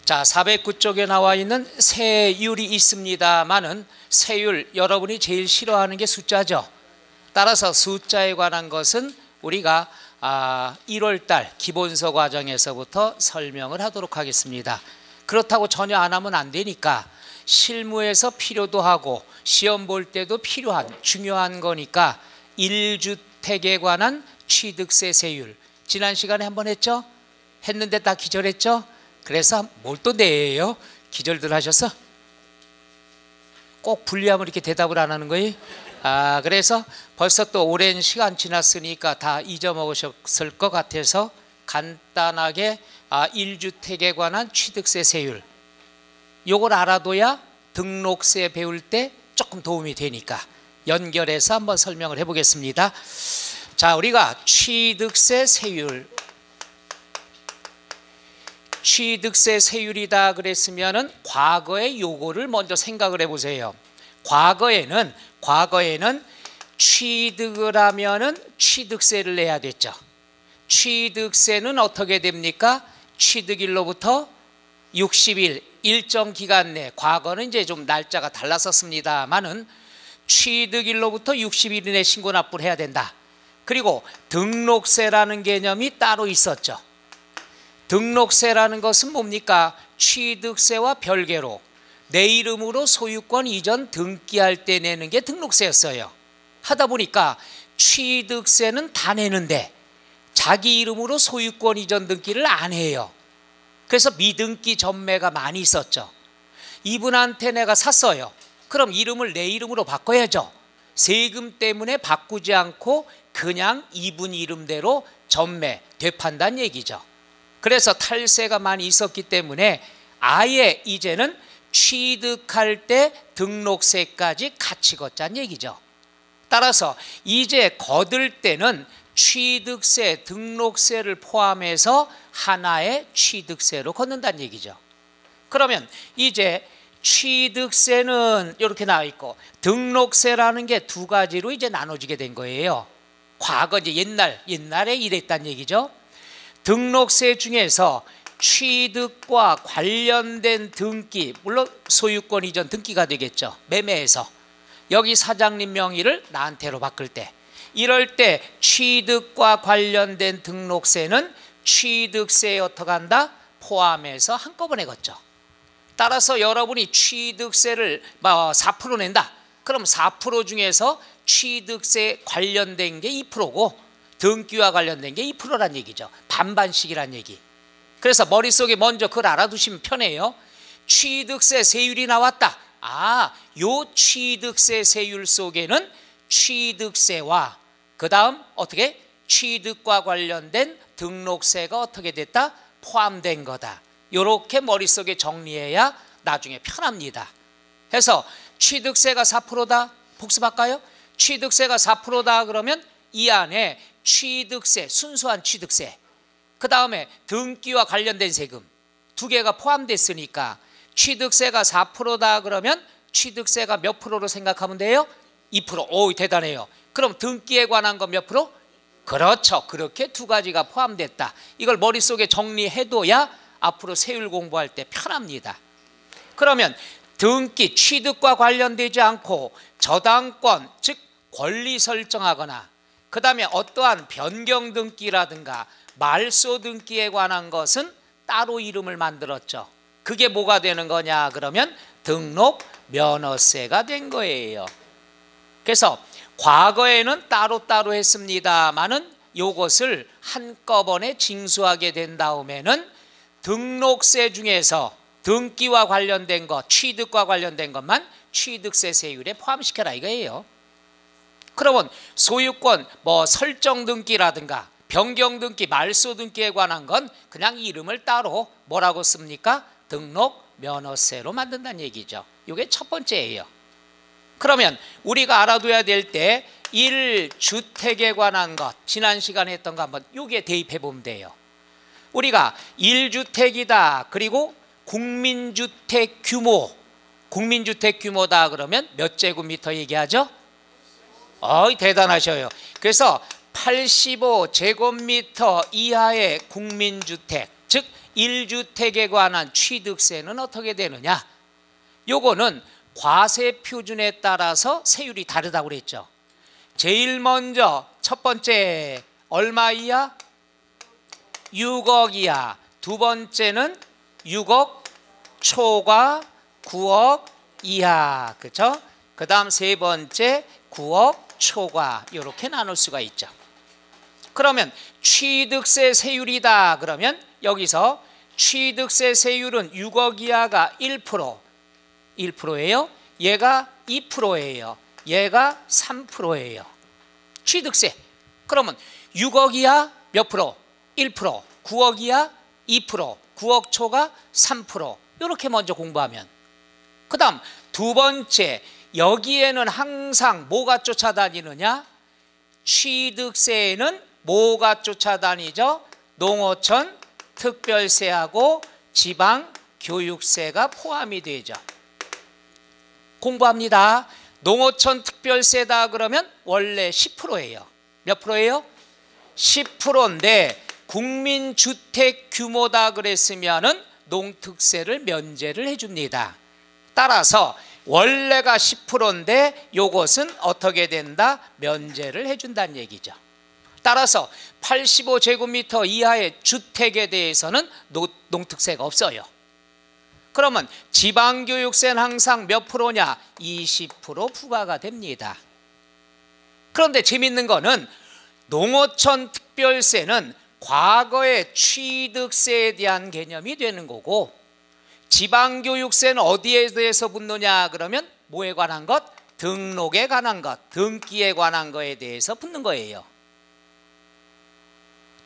자, 409쪽에 나와 있는 세율이 있습니다만은 세율, 여러분이 제일 싫어하는 게 숫자죠. 따라서 숫자에 관한 것은 우리가 1월달 기본서 과정에서부터 설명을 하도록 하겠습니다. 그렇다고 전혀 안 하면 안 되니까 실무에서 필요도 하고 시험 볼 때도 필요한 중요한 거니까 1주택에 관한 취득세 세율, 지난 시간에 한번 했죠? 했는데 다 기절했죠? 그래서 뭘 또 내요? 기절들 하셔서 꼭 분리하면 이렇게 대답을 안 하는 거예요? 그래서 벌써 또 오랜 시간 지났으니까 다 잊어먹으셨을 것 같아서 간단하게 1주택에 관한 취득세 세율, 요걸 알아둬야 등록세 배울 때 조금 도움이 되니까 연결해서 한번 설명을 해보겠습니다. 자, 우리가 취득세 세율, 취득세 세율이다 그랬으면은 과거의 요거를 먼저 생각을 해보세요. 과거에는 취득을 하면은 취득세를 내야 됐죠. 취득세는 어떻게 됩니까? 취득일로부터 60일 일정 기간 내, 과거는 이제 좀 날짜가 달랐었습니다만은 취득일로부터 60일 이내 신고 납부를 해야 된다. 그리고 등록세라는 개념이 따로 있었죠. 등록세라는 것은 뭡니까? 취득세와 별개로 내 이름으로 소유권 이전 등기할 때 내는 게 등록세였어요. 하다 보니까 취득세는 다 내는데 자기 이름으로 소유권 이전 등기를 안 해요. 그래서 미등기 전매가 많이 있었죠. 이분한테 내가 샀어요. 그럼 이름을 내 이름으로 바꿔야죠. 세금 때문에 바꾸지 않고 그냥 이분 이름대로 전매, 되판다는 얘기죠. 그래서 탈세가 많이 있었기 때문에 아예 이제는 취득할 때 등록세까지 같이 걷자는 얘기죠. 따라서 이제 거둘 때는 취득세, 등록세를 포함해서 하나의 취득세로 걷는다는 얘기죠. 그러면 이제 취득세는 이렇게 나와 있고 등록세라는 게 두 가지로 이제 나눠지게 된 거예요. 과거 이제 옛날에 이랬다는 얘기죠. 등록세 중에서 취득과 관련된 등기, 물론 소유권 이전 등기가 되겠죠. 매매에서 여기 사장님 명의를 나한테로 바꿀 때, 이럴 때 취득과 관련된 등록세는 취득세에 어떻게 한다? 포함해서 한꺼번에 걷죠. 따라서 여러분이 취득세를 4% 낸다. 그럼 4% 중에서 취득세 관련된 게 2%고 등기와 관련된 게 2%란 얘기죠. 반반씩이란 얘기. 그래서 머릿속에 먼저 그걸 알아두시면 편해요. 취득세 세율이 나왔다. 요 취득세 세율 속에는 취득세와 그 다음 어떻게? 취득과 관련된 등록세가 어떻게 됐다? 포함된 거다. 요렇게 머릿속에 정리해야 나중에 편합니다. 해서 취득세가 4%다. 복습할까요? 취득세가 4%다 그러면 이 안에 취득세, 순수한 취득세, 그 다음에 등기와 관련된 세금 두 개가 포함됐으니까 취득세가 4%다 그러면 취득세가 몇 프로로 생각하면 돼요? 2%. 오, 대단해요. 그럼 등기에 관한 건 몇 프로? 그렇죠. 그렇게 두 가지가 포함됐다. 이걸 머릿속에 정리해둬야 앞으로 세율 공부할 때 편합니다. 그러면 등기, 취득과 관련되지 않고 저당권, 즉 권리 설정하거나 그 다음에 어떠한 변경 등기라든가 말소 등기에 관한 것은 따로 이름을 만들었죠. 그게 뭐가 되는 거냐 그러면 등록 면허세가 된 거예요. 그래서 과거에는 따로따로 했습니다마는 요것을 한꺼번에 징수하게 된 다음에는 등록세 중에서 등기와 관련된 것, 취득과 관련된 것만 취득세 세율에 포함시켜라 이거예요. 그러면 소유권 설정 등기라든가 변경 등기, 말소 등기에 관한 건 그냥 이름을 따로 뭐라고 씁니까? 등록 면허세로 만든다는 얘기죠. 이게 첫 번째예요. 그러면 우리가 알아둬야 될 때 1주택에 관한 것, 지난 시간에 했던 거 한번 여기에 대입해 보면 돼요. 우리가 1주택이다 그리고 국민주택 규모다 그러면 몇 제곱미터 얘기하죠? 대단하셔요. 그래서 85제곱미터 이하의 국민주택, 즉 1주택에 관한 취득세는 어떻게 되느냐? 요거는 과세 표준에 따라서 세율이 다르다고 그랬죠. 제일 먼저 첫 번째 얼마 이하? 6억 이하. 두 번째는 6억 초과 9억 이하. 그렇죠? 그다음 세 번째 9억 초과. 이렇게 나눌 수가 있죠. 그러면 취득세 세율이다. 그러면 여기서 취득세 세율은 6억 이하가 1%예요. 얘가 2%예요. 얘가 3%예요. 취득세. 그러면 6억 이하 몇 프로? 1%. 9억 이하 2%. 9억 초가 3%. 이렇게 먼저 공부하면. 그 다음 두 번째, 여기에는 항상 뭐가 쫓아다니느냐? 취득세에는 뭐가 쫓아다니죠? 농어촌 특별세하고 지방교육세가 포함이 되죠. 공부합니다. 농어촌 특별세다 그러면 원래 10%예요. 몇 프로예요? 10%인데 국민주택 규모다 그랬으면은 농특세를 면제를 해줍니다. 따라서 원래가 10%인데 요것은 어떻게 된다? 면제를 해준다는 얘기죠. 따라서 85제곱미터 이하의 주택에 대해서는 농특세가 없어요. 그러면 지방교육세는 항상 몇 프로냐? 20% 부과가 됩니다. 그런데 재밌는 거는 농어촌 특별세는 과거의 취득세에 대한 개념이 되는 거고, 지방교육세는 어디에 대해서 붙느냐 그러면 뭐에 관한 것? 등록에 관한 것, 등기에 관한 거에 대해서 붙는 거예요.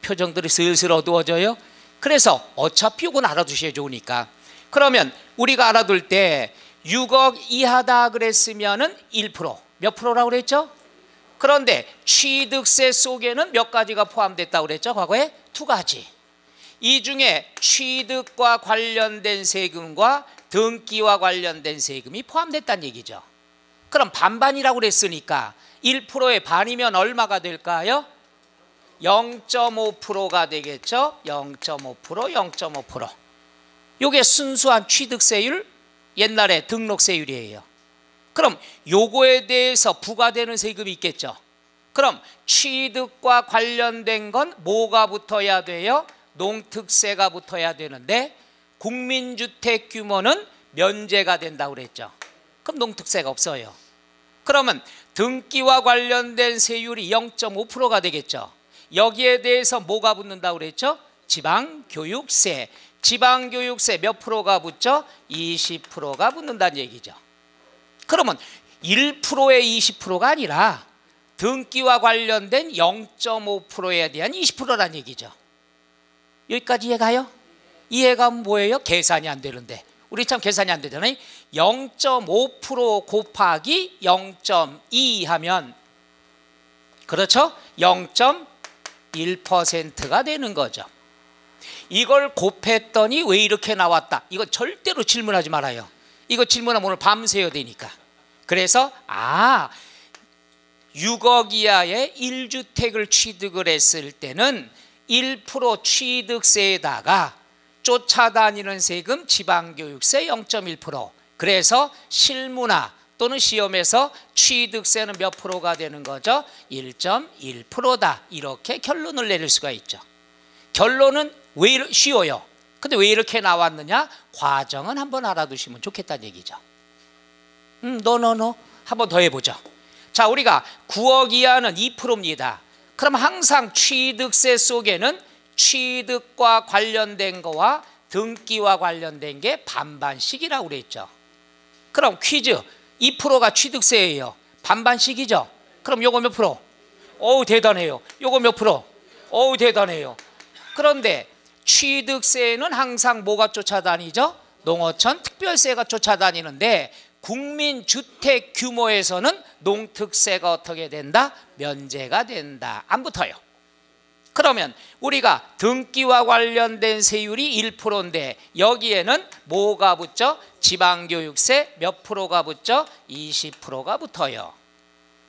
표정들이 슬슬 어두워져요. 그래서 어차피 이건 알아두셔야 좋으니까. 그러면 우리가 알아둘 때 6억 이하다 그랬으면은 1%. 몇 프로라고 그랬죠? 그런데 취득세 속에는 몇 가지가 포함됐다고 그랬죠? 과거에 2가지. 이 중에 취득과 관련된 세금과 등기와 관련된 세금이 포함됐다는 얘기죠. 그럼 반반이라고 그랬으니까 1%의 반이면 얼마가 될까요? 0.5%가 되겠죠. 0.5%, 0.5%. 이게 순수한 취득세율, 옛날에 등록세율이에요. 그럼 요거에 대해서 부과되는 세금이 있겠죠. 그럼 취득과 관련된 건 뭐가 붙어야 돼요? 농특세가 붙어야 되는데 국민주택 규모는 면제가 된다고 그랬죠. 그럼 농특세가 없어요. 그러면 등기와 관련된 세율이 0.5%가 되겠죠. 여기에 대해서 뭐가 붙는다고 그랬죠? 지방교육세. 지방교육세 몇 프로가 붙죠? 20%가 붙는다는 얘기죠. 그러면 1%의 20%가 아니라 등기와 관련된 0.5%에 대한 20%라는 얘기죠. 여기까지 이해가요? 이해가 뭐예요? 계산이 안 되는데. 우리 참 계산이 안 되잖아요. 0.5% 곱하기 0.2 하면, 그렇죠? 0.1%가 되는 거죠. 이걸 곱했더니 왜 이렇게 나왔다? 이거 절대로 질문하지 말아요. 이거 질문하면 오늘 밤새야 되니까. 그래서 6억 이하의 1주택을 취득을 했을 때는 1% 취득세에다가 쫓아다니는 세금 지방교육세 0.1%. 그래서 실무나 또는 시험에서 취득세는 몇 프로가 되는 거죠? 1.1%다. 이렇게 결론을 내릴 수가 있죠. 결론은 왜 쉬워요? 근데 왜 이렇게 나왔느냐? 과정은 한번 알아두시면 좋겠다는 얘기죠. 한번 더 해보죠. 자, 우리가 9억 이하는 2%입니다. 그럼 항상 취득세 속에는 취득과 관련된 거와 등기와 관련된 게 반반씩이라고 그랬죠. 그럼 퀴즈, 2%가 취득세예요. 반반씩이죠. 그럼 요거 몇 프로? 어우 대단해요. 요거 몇 프로? 어우 대단해요. 그런데 취득세는 항상 뭐가 쫓아다니죠? 농어촌 특별세가 쫓아다니는데 국민주택 규모에서는 농특세가 어떻게 된다? 면제가 된다. 안 붙어요. 그러면 우리가 등기와 관련된 세율이 1%인데 여기에는 뭐가 붙죠? 지방교육세 몇 프로가 붙죠? 20%가 붙어요.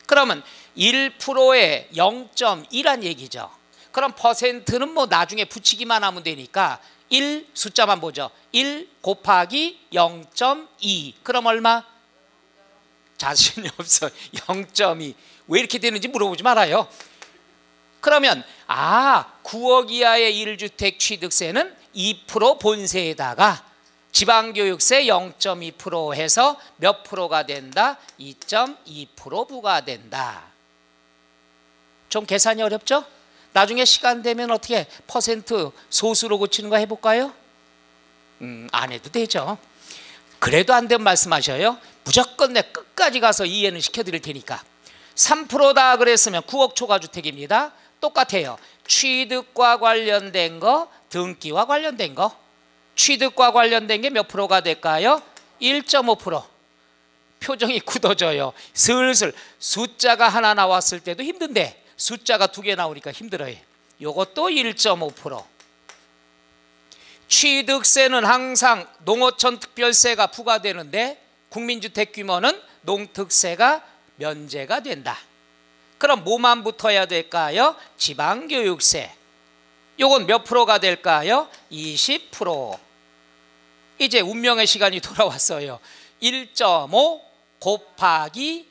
그러면 1%에 0.1란 얘기죠. 그럼 퍼센트는 뭐 나중에 붙이기만 하면 되니까 1 숫자만 보죠. 1 곱하기 0.2 그럼 얼마? 자신이 없어. 0.2 왜 이렇게 되는지 물어보지 말아요. 그러면 9억 이하의 1주택 취득세는 2% 본세에다가 지방교육세 0.2% 해서 몇 프로가 된다? 2.2% 부과된다. 좀 계산이 어렵죠? 나중에 시간 되면 어떻게 퍼센트 소수로 고치는 거 해볼까요? 안 해도 되죠. 그래도 안 되면 말씀하셔요. 무조건 내 끝까지 가서 이해는 시켜드릴 테니까. 3%다 그랬으면 9억 초과주택입니다. 똑같아요. 취득과 관련된 거, 등기와 관련된 거. 취득과 관련된 게 몇 프로가 될까요? 1.5%. 표정이 굳어져요. 슬슬 숫자가 하나 나왔을 때도 힘든데 숫자가 2개 나오니까 힘들어요. 요것도 1.5%. 취득세는 항상 농어촌 특별세가 부과되는데 국민주택 규모는 농특세가 면제가 된다. 그럼 뭐만 붙어야 될까요? 지방교육세. 요건 몇 프로가 될까요? 20%. 이제 운명의 시간이 돌아왔어요. 1.5 곱하기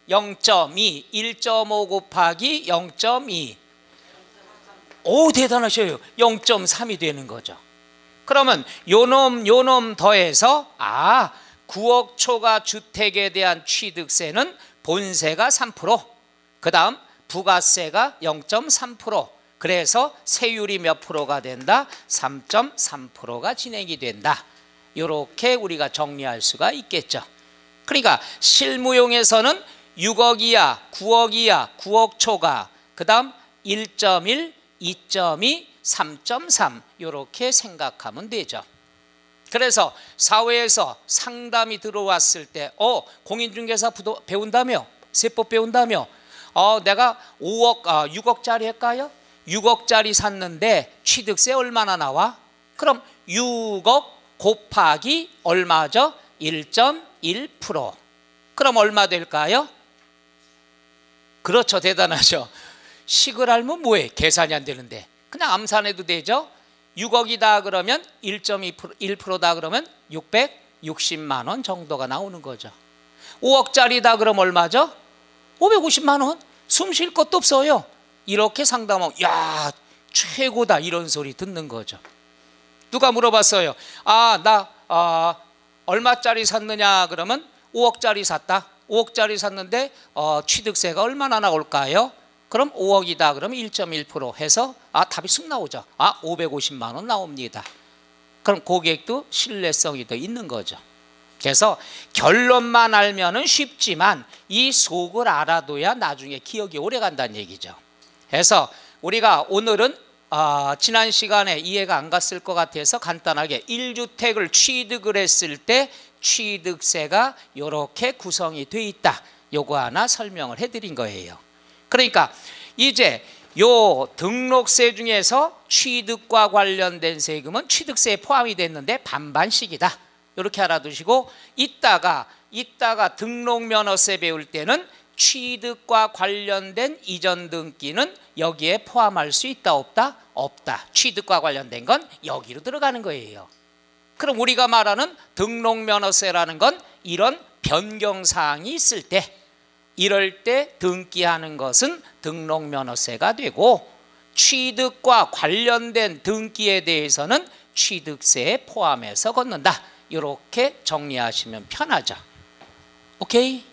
0.2 1.5 곱하기 0.2 오 대단하셔요. 0.3이 되는 거죠. 그러면 요놈 더해서 9억 초과 주택에 대한 취득세는 본세가 3%, 그 다음 부가세가 0.3%, 그래서 세율이 몇 프로가 된다? 3.3%가 진행이 된다. 이렇게 우리가 정리할 수가 있겠죠. 그러니까 실무용에서는 6억 이하, 9억 이하, 9억 초과, 그 다음 1.1, 2.2, 3.3 이렇게 생각하면 되죠. 그래서 사회에서 상담이 들어왔을 때 공인중개사 배운다며? 세법 배운다며? 내가 6억짜리 할까요? 6억짜리 샀는데 취득세 얼마나 나와? 그럼 6억 곱하기 얼마죠? 1.1%. 그럼 얼마 될까요? 그렇죠. 대단하죠. 식을 알면 뭐해? 계산이 안 되는데 그냥 암산해도 되죠. 6억이다 그러면 1.2% 1%다 그러면 660만 원 정도가 나오는 거죠. 5억짜리다 그럼 얼마죠? 550만 원. 숨 쉴 것도 없어요. 이렇게 상담하면 야 최고다 이런 소리 듣는 거죠. 누가 물어봤어요. 나 얼마짜리 샀느냐 그러면 5억짜리 샀다. 5억짜리 샀는데 취득세가 얼마나 나올까요? 그럼 5억이다 그러면 1.1% 해서 답이 쑥 나오죠. 550만 원 나옵니다. 그럼 고객도 신뢰성이 더 있는 거죠. 그래서 결론만 알면은 쉽지만 이 속을 알아둬야 나중에 기억이 오래 간다는 얘기죠. 그래서 우리가 오늘은 지난 시간에 이해가 안 갔을 것 같아서 간단하게 1주택을 취득을 했을 때 취득세가 이렇게 구성이 돼 있다. 요거 하나 설명을 해드린 거예요. 그러니까 이제 요 등록세 중에서 취득과 관련된 세금은 취득세에 포함이 됐는데 반반씩이다. 이렇게 알아두시고 이따가 등록면허세 배울 때는 취득과 관련된 이전 등기는 여기에 포함할 수 있다 없다? 없다. 취득과 관련된 건 여기로 들어가는 거예요. 그럼 우리가 말하는 등록면허세라는 건 이런 변경사항이 있을 때 이럴 때 등기하는 것은 등록면허세가 되고 취득과 관련된 등기에 대해서는 취득세에 포함해서 걷는다. 이렇게 정리하시면 편하죠. 오케이?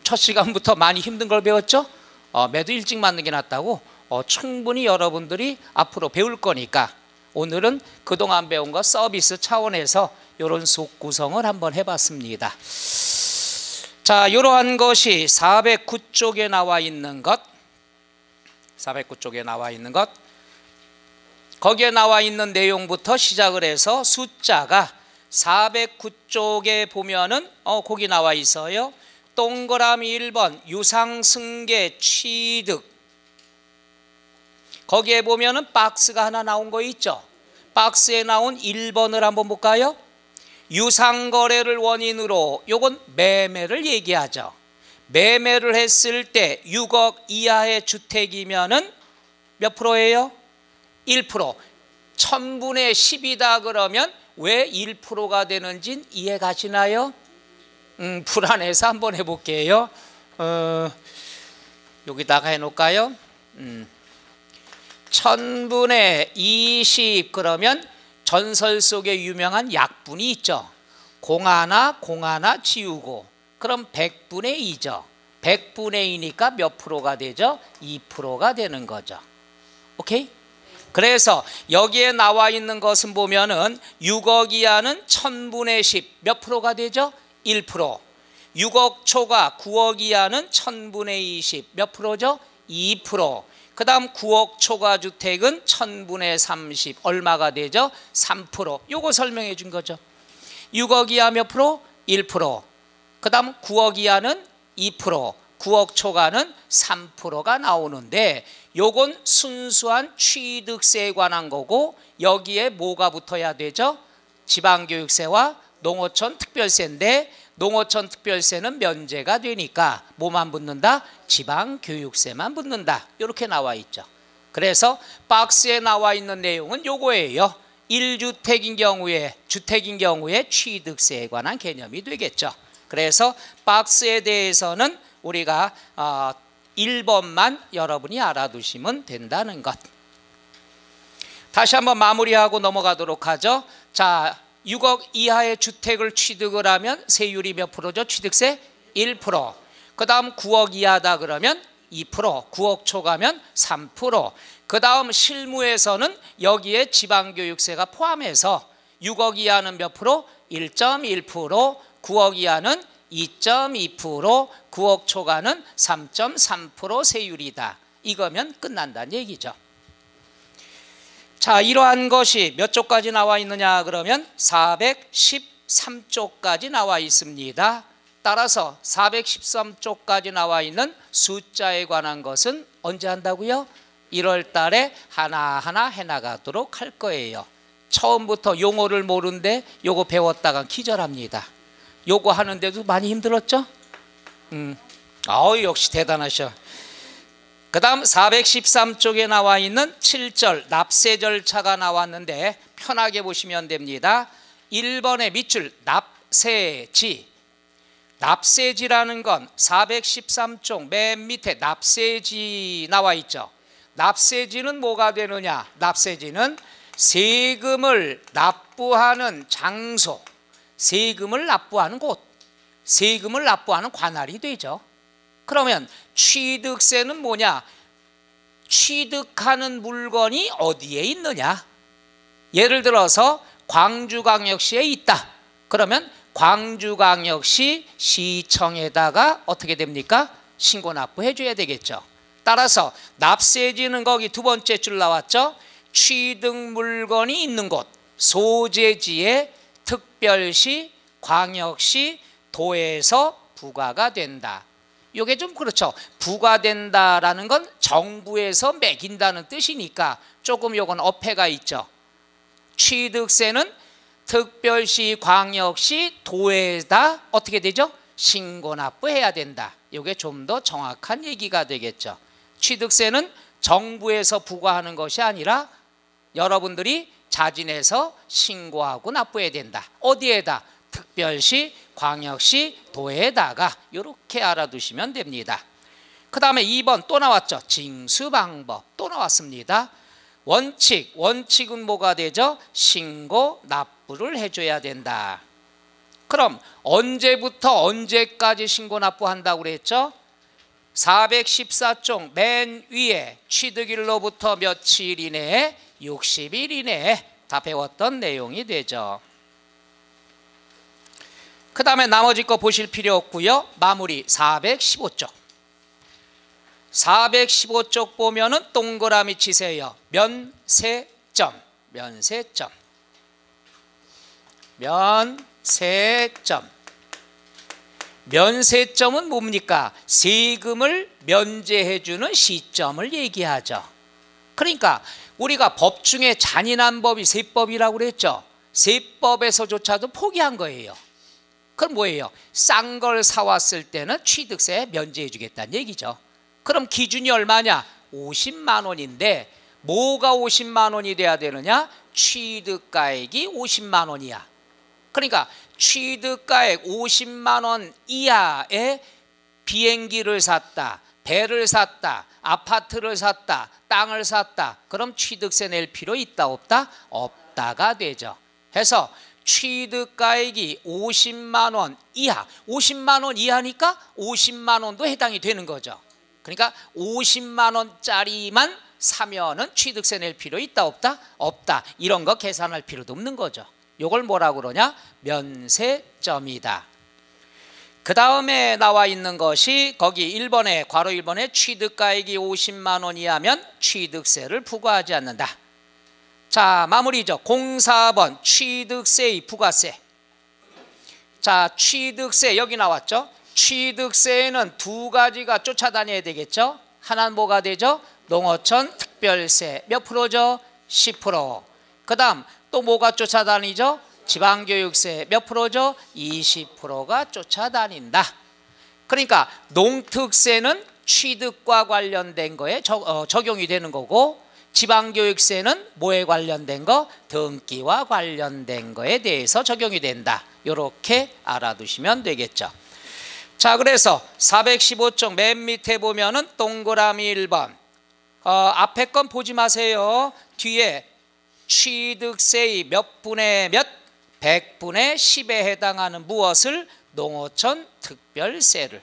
첫 시간부터 많이 힘든 걸 배웠죠? 매도 일찍 맞는 게 낫다고 충분히 여러분들이 앞으로 배울 거니까 오늘은 그동안 배운 거 서비스 차원에서 이런 속 구성을 한번 해봤습니다. 자, 이러한 것이 409쪽에 나와 있는 것, 409쪽에 나와 있는 것, 거기에 나와 있는 내용부터 시작을 해서 숫자가 409쪽에 보면은 거기 나와 있어요. 동그라미 1번 유상승계 취득. 거기에 보면은 박스가 하나 나온 거 있죠. 박스에 나온 1번을 한번 볼까요? 유상거래를 원인으로, 요건 매매를 얘기하죠. 매매를 했을 때 6억 이하의 주택이면은 몇 프로예요? 1%. 1000분의 10이다 그러면 왜 1%가 되는지 이해 가시나요? 불안해서 한번 해볼게요. 여기다가 해놓을까요? 1000분의 20 그러면 전설 속에 유명한 약분이 있죠. 공 하나 지우고 그럼 100분의 2죠. 100분의 2니까 몇 프로가 되죠? 2%가 되는 거죠. 오케이? 그래서 여기에 나와 있는 것은 보면은 6억 이하는 1000분의 10 몇 프로가 되죠? 1%. 6억 초과 9억 이하는 1000분의 20 몇 프로죠? 2%. 그 다음 9억 초과 주택은 1000분의 30 얼마가 되죠? 3%. 요거 설명해 준 거죠. 6억 이하 몇 프로? 1%. 그 다음 9억 이하는 2%. 9억 초과는 3%가 나오는데 요건 순수한 취득세에 관한 거고 여기에 뭐가 붙어야 되죠? 지방교육세와 농어촌 특별세인데 농어촌 특별세는 면제가 되니까 뭐만 붙는다? 지방교육세만 붙는다. 이렇게 나와 있죠. 그래서 박스에 나와 있는 내용은 요거예요. 1주택인 경우에 주택인 경우에 취득세에 관한 개념이 되겠죠. 그래서 박스에 대해서는 우리가 1번만 여러분이 알아두시면 된다는 것. 다시 한번 마무리하고 넘어가도록 하죠. 자, 6억 이하의 주택을 취득을 하면 세율이 몇 프로죠? 취득세 1%. 그 다음 9억 이하다 그러면 2%, 9억 초과면 3%. 그 다음 실무에서는 여기에 지방교육세가 포함해서 6억 이하는 몇 프로? 1.1%, 9억 이하는 2.2%, 9억 초과는 3.3% 세율이다. 이거면 끝난다는 얘기죠. 자, 이러한 것이 몇 쪽까지 나와 있느냐 그러면 413쪽까지 나와 있습니다. 따라서 413쪽까지 나와 있는 숫자에 관한 것은 언제 한다고요? 1월 달에 하나하나 해나가도록 할 거예요. 처음부터 용어를 모르는데 요거 배웠다가 기절합니다. 요거 하는데도 많이 힘들었죠? 역시 대단하셔. 그 다음 413쪽에 나와 있는 7절 납세 절차가 나왔는데 편하게 보시면 됩니다. 1번의 밑줄 납세지. 납세지라는 건 413쪽 맨 밑에 납세지 나와 있죠. 납세지는 뭐가 되느냐? 납세지는 세금을 납부하는 장소, 세금을 납부하는 곳, 세금을 납부하는 관할이 되죠. 그러면 취득세는 뭐냐? 취득하는 물건이 어디에 있느냐? 예를 들어서 광주광역시에 있다. 그러면 광주광역시 시청에다가 어떻게 됩니까? 신고 납부해 줘야 되겠죠. 따라서 납세지는 거기 두 번째 줄 나왔죠. 취득 물건이 있는 곳, 소재지에 특별시, 광역시, 도에서 부과가 된다. 이게 좀 그렇죠. 부과된다라는 건 정부에서 매긴다는 뜻이니까 조금 요건 어폐가 있죠. 취득세는 특별시, 광역시, 도에다 어떻게 되죠? 신고 납부해야 된다. 이게 좀 더 정확한 얘기가 되겠죠. 취득세는 정부에서 부과하는 것이 아니라 여러분들이 자진해서 신고하고 납부해야 된다. 어디에다? 특별시, 광역시, 도에다가 이렇게 알아두시면 됩니다. 그 다음에 2번 또 나왔죠. 징수 방법 또 나왔습니다. 원칙은 뭐가 되죠? 신고 납부를 해줘야 된다. 그럼 언제부터 언제까지 신고 납부한다고 그랬죠? 414쪽 맨 위에 취득일로부터 며칠 이내에 60일 이내에 다 배웠던 내용이 되죠. 그 다음에 나머지 거 보실 필요 없고요. 마무리 415쪽. 415쪽 보면은 동그라미 치세요. 면세점. 면세점은 뭡니까? 세금을 면제해주는 시점을 얘기하죠. 그러니까 우리가 법 중에 잔인한 법이 세법이라고 그랬죠. 세법에서조차도 포기한 거예요. 그럼 뭐예요? 싼 걸 사왔을 때는 취득세 면제해 주겠다는 얘기죠. 그럼 기준이 얼마냐? 50만 원인데 뭐가 50만 원이 돼야 되느냐? 취득가액이 50만 원이야. 그러니까 취득가액 50만 원 이하의 비행기를 샀다, 배를 샀다, 아파트를 샀다, 땅을 샀다. 그럼 취득세 낼 필요 있다 없다? 없다가 되죠. 해서 취득가액이 50만 원 이하, 50만 원 이하니까 50만 원도 해당이 되는 거죠. 그러니까 50만 원짜리만 사면은 취득세 낼 필요 있다 없다? 없다. 이런 거 계산할 필요도 없는 거죠. 이걸 뭐라고 그러냐? 면세점이다. 그 다음에 나와 있는 것이 거기 1번에 괄호 1번에 취득가액이 50만 원 이하면 취득세를 부과하지 않는다. 자, 마무리죠. 04번 취득세의 부가세. 자, 취득세 여기 나왔죠. 취득세에는 두 가지가 쫓아다녀야 되겠죠. 하나는 뭐가 되죠? 농어촌 특별세 몇 프로죠? 10%. 그 다음 또 뭐가 쫓아다니죠? 지방교육세 몇 프로죠? 20%가 쫓아다닌다. 그러니까 농특세는 취득과 관련된 거에 적용이 되는 거고, 지방교육세는 뭐에 관련된 거? 등기와 관련된 거에 대해서 적용이 된다. 이렇게 알아두시면 되겠죠. 자, 그래서 415쪽 맨 밑에 보면은 동그라미 1번 앞에 건 보지 마세요. 뒤에 취득세의 몇 분의 몇? 100분의 10에 해당하는 무엇을? 농어촌 특별세를.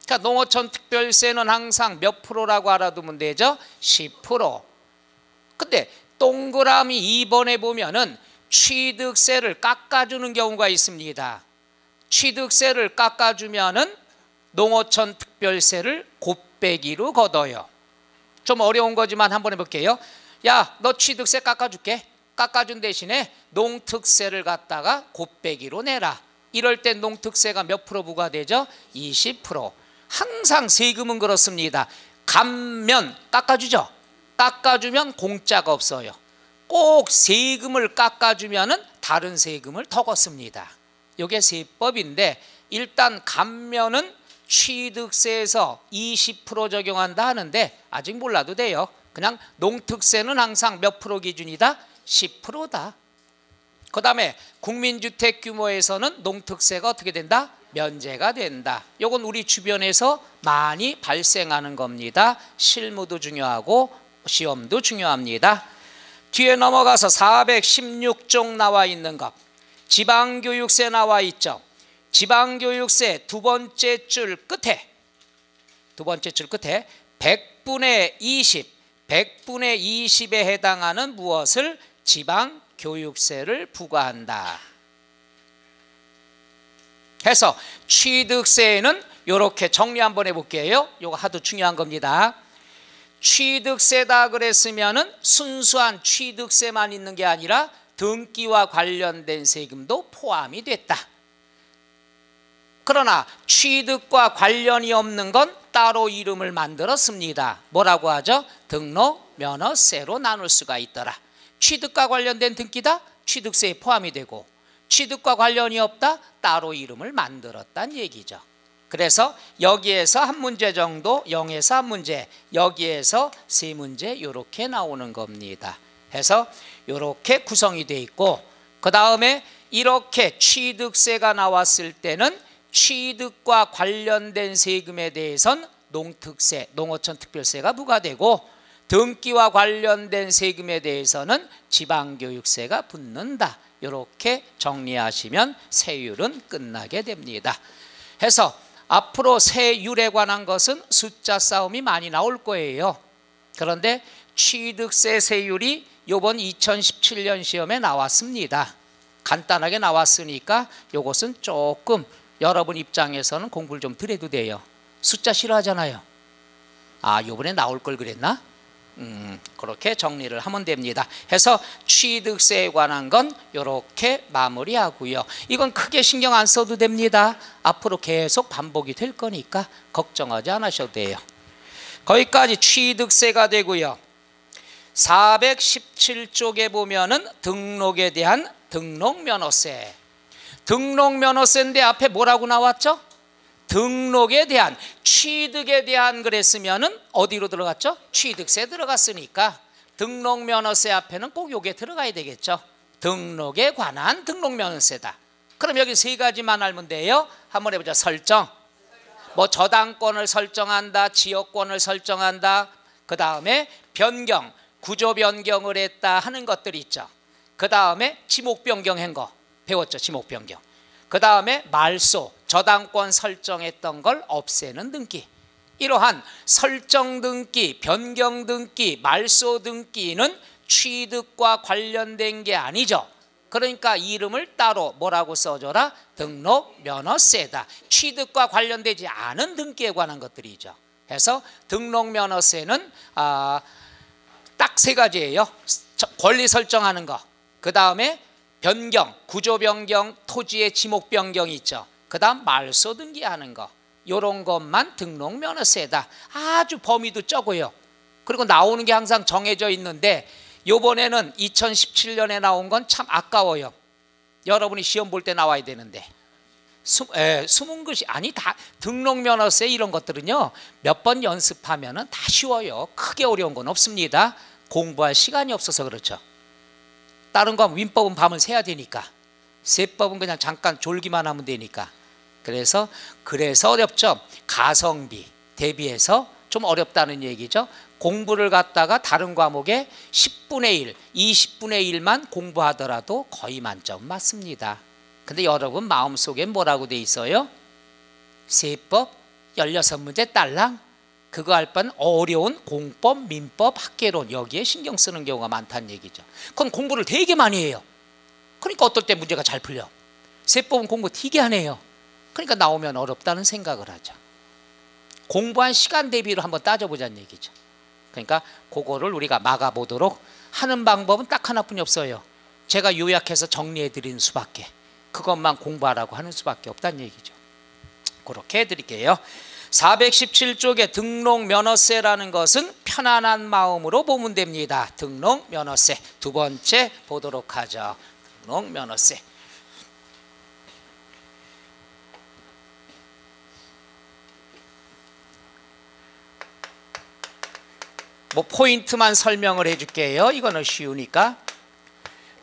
그러니까 농어촌 특별세는 항상 몇 프로라고 알아두면 되죠? 10%. 근데 동그라미 2번에 보면은 취득세를 깎아주는 경우가 있습니다. 취득세를 깎아주면은 농어촌 특별세를 곱빼기로 걷어요. 좀 어려운 거지만 한번 해볼게요. 야, 너 취득세 깎아줄게. 깎아준 대신에 농특세를 갖다가 곱빼기로 내라. 이럴 땐 농특세가 몇 프로 부과되죠? 20%. 항상 세금은 그렇습니다. 감면 깎아주죠. 깎아주면 공짜가 없어요. 꼭 세금을 깎아주면은 다른 세금을 더 걷습니다. 이게 세법인데, 일단 감면은 취득세에서 20% 적용한다 하는데 아직 몰라도 돼요. 그냥 농특세는 항상 몇 프로 기준이다? 10%다. 그 다음에 국민주택 규모에서는 농특세가 어떻게 된다? 면제가 된다. 이건 우리 주변에서 많이 발생하는 겁니다. 실무도 중요하고 시험도 중요합니다. 뒤에 넘어가서 416쪽 나와 있는 것, 지방교육세 나와 있죠. 지방교육세 두 번째 줄 끝에 100분의 20, 100분의 20에 해당하는 무엇을? 지방교육세를 부과한다. 해서 취득세에는 이렇게 정리 한번 해볼게요. 이거 하도 중요한 겁니다. 취득세다 그랬으면은 순수한 취득세만 있는 게 아니라 등기와 관련된 세금도 포함이 됐다. 그러나 취득과 관련이 없는 건 따로 이름을 만들었습니다. 뭐라고 하죠? 등록 면허세로 나눌 수가 있더라. 취득과 관련된 등기다? 취득세에 포함이 되고, 취득과 관련이 없다? 따로 이름을 만들었다는 얘기죠. 그래서 여기에서 한 문제 정도, 0에서 한 문제, 여기에서 세 문제 이렇게 나오는 겁니다. 해서 이렇게 구성이 돼 있고, 그 다음에 이렇게 취득세가 나왔을 때는 취득과 관련된 세금에 대해서는 농특세, 농어촌 특별세가 부과되고, 등기와 관련된 세금에 대해서는 지방교육세가 붙는다. 이렇게 정리하시면 세율은 끝나게 됩니다. 해서 앞으로 세율에 관한 것은 숫자 싸움이 많이 나올 거예요. 그런데 취득세 세율이 이번 2017년 시험에 나왔습니다. 간단하게 나왔으니까 이것은 조금 여러분 입장에서는 공부를 좀 덜 해도 돼요. 숫자 싫어하잖아요. 아, 이번에 나올 걸 그랬나? 그렇게 정리를 하면 됩니다. 해서 취득세에 관한 건 이렇게 마무리하고요. 이건 크게 신경 안 써도 됩니다. 앞으로 계속 반복이 될 거니까 걱정하지 않으셔도 돼요. 거기까지 취득세가 되고요. 417쪽에 보면은 등록에 대한 등록면허세. 등록면허세인데 앞에 뭐라고 나왔죠? 등록에 대한, 취득에 대한 그랬으면은 어디로 들어갔죠? 취득세 들어갔으니까 등록면허세 앞에는 꼭 요게 들어가야 되겠죠. 등록에 관한 등록면허세다. 그럼 여기 세 가지만 알면 돼요. 한번 해보자. 설정. 뭐 저당권을 설정한다, 지역권을 설정한다, 그 다음에 변경, 구조 변경을 했다 하는 것들이 있죠. 그 다음에 지목 변경한 거 배웠죠. 지목 변경. 그 다음에 말소, 저당권 설정했던 걸 없애는 등기. 이러한 설정 등기, 변경 등기, 말소 등기는 취득과 관련된 게 아니죠. 그러니까 이름을 따로 뭐라고 써줘라? 등록면허세다. 취득과 관련되지 않은 등기에 관한 것들이죠. 그래서 등록면허세는 딱 세 가지예요. 권리 설정하는 거, 그 다음에 변경, 구조 변경, 토지의 지목 변경이 있죠. 그 다음 말소 등기하는 거, 이런 것만 등록면허세다. 아주 범위도 적어요. 그리고 나오는 게 항상 정해져 있는데 요번에는 2017년에 나온 건 참 아까워요. 여러분이 시험 볼 때 나와야 되는데 숨은 것이 아니, 다 등록면허세 이런 것들은요 몇 번 연습하면 다 쉬워요. 크게 어려운 건 없습니다. 공부할 시간이 없어서 그렇죠. 다른 거 민법은 밤을 새야 되니까, 세법은 그냥 잠깐 졸기만 하면 되니까. 그래서 어렵죠. 가성비 대비해서 좀 어렵다는 얘기죠. 공부를 갖다가 다른 과목에 10분의 1, 20분의 1만 공부하더라도 거의 만점 맞습니다. 근데 여러분 마음속에 뭐라고 돼 있어요? 세법 16문제 딸랑, 그거 할 바는 어려운 공법, 민법, 학계론 여기에 신경 쓰는 경우가 많다는 얘기죠. 그건 공부를 되게 많이 해요. 그러니까 어떨 때 문제가 잘 풀려. 세법은 공부 되게 안 해요. 그러니까 나오면 어렵다는 생각을 하죠. 공부한 시간 대비로 한번 따져보자는 얘기죠. 그러니까 그거를 우리가 막아보도록 하는 방법은 딱 하나뿐이 없어요. 제가 요약해서 정리해 드리는 수밖에, 그것만 공부하라고 하는 수밖에 없다는 얘기죠. 그렇게 해드릴게요. 417쪽에 등록면허세라는 것은 편안한 마음으로 보면 됩니다. 등록면허세 두 번째 보도록 하죠. 등록면허세. 뭐 포인트만 설명을 해줄게요. 이거는 쉬우니까.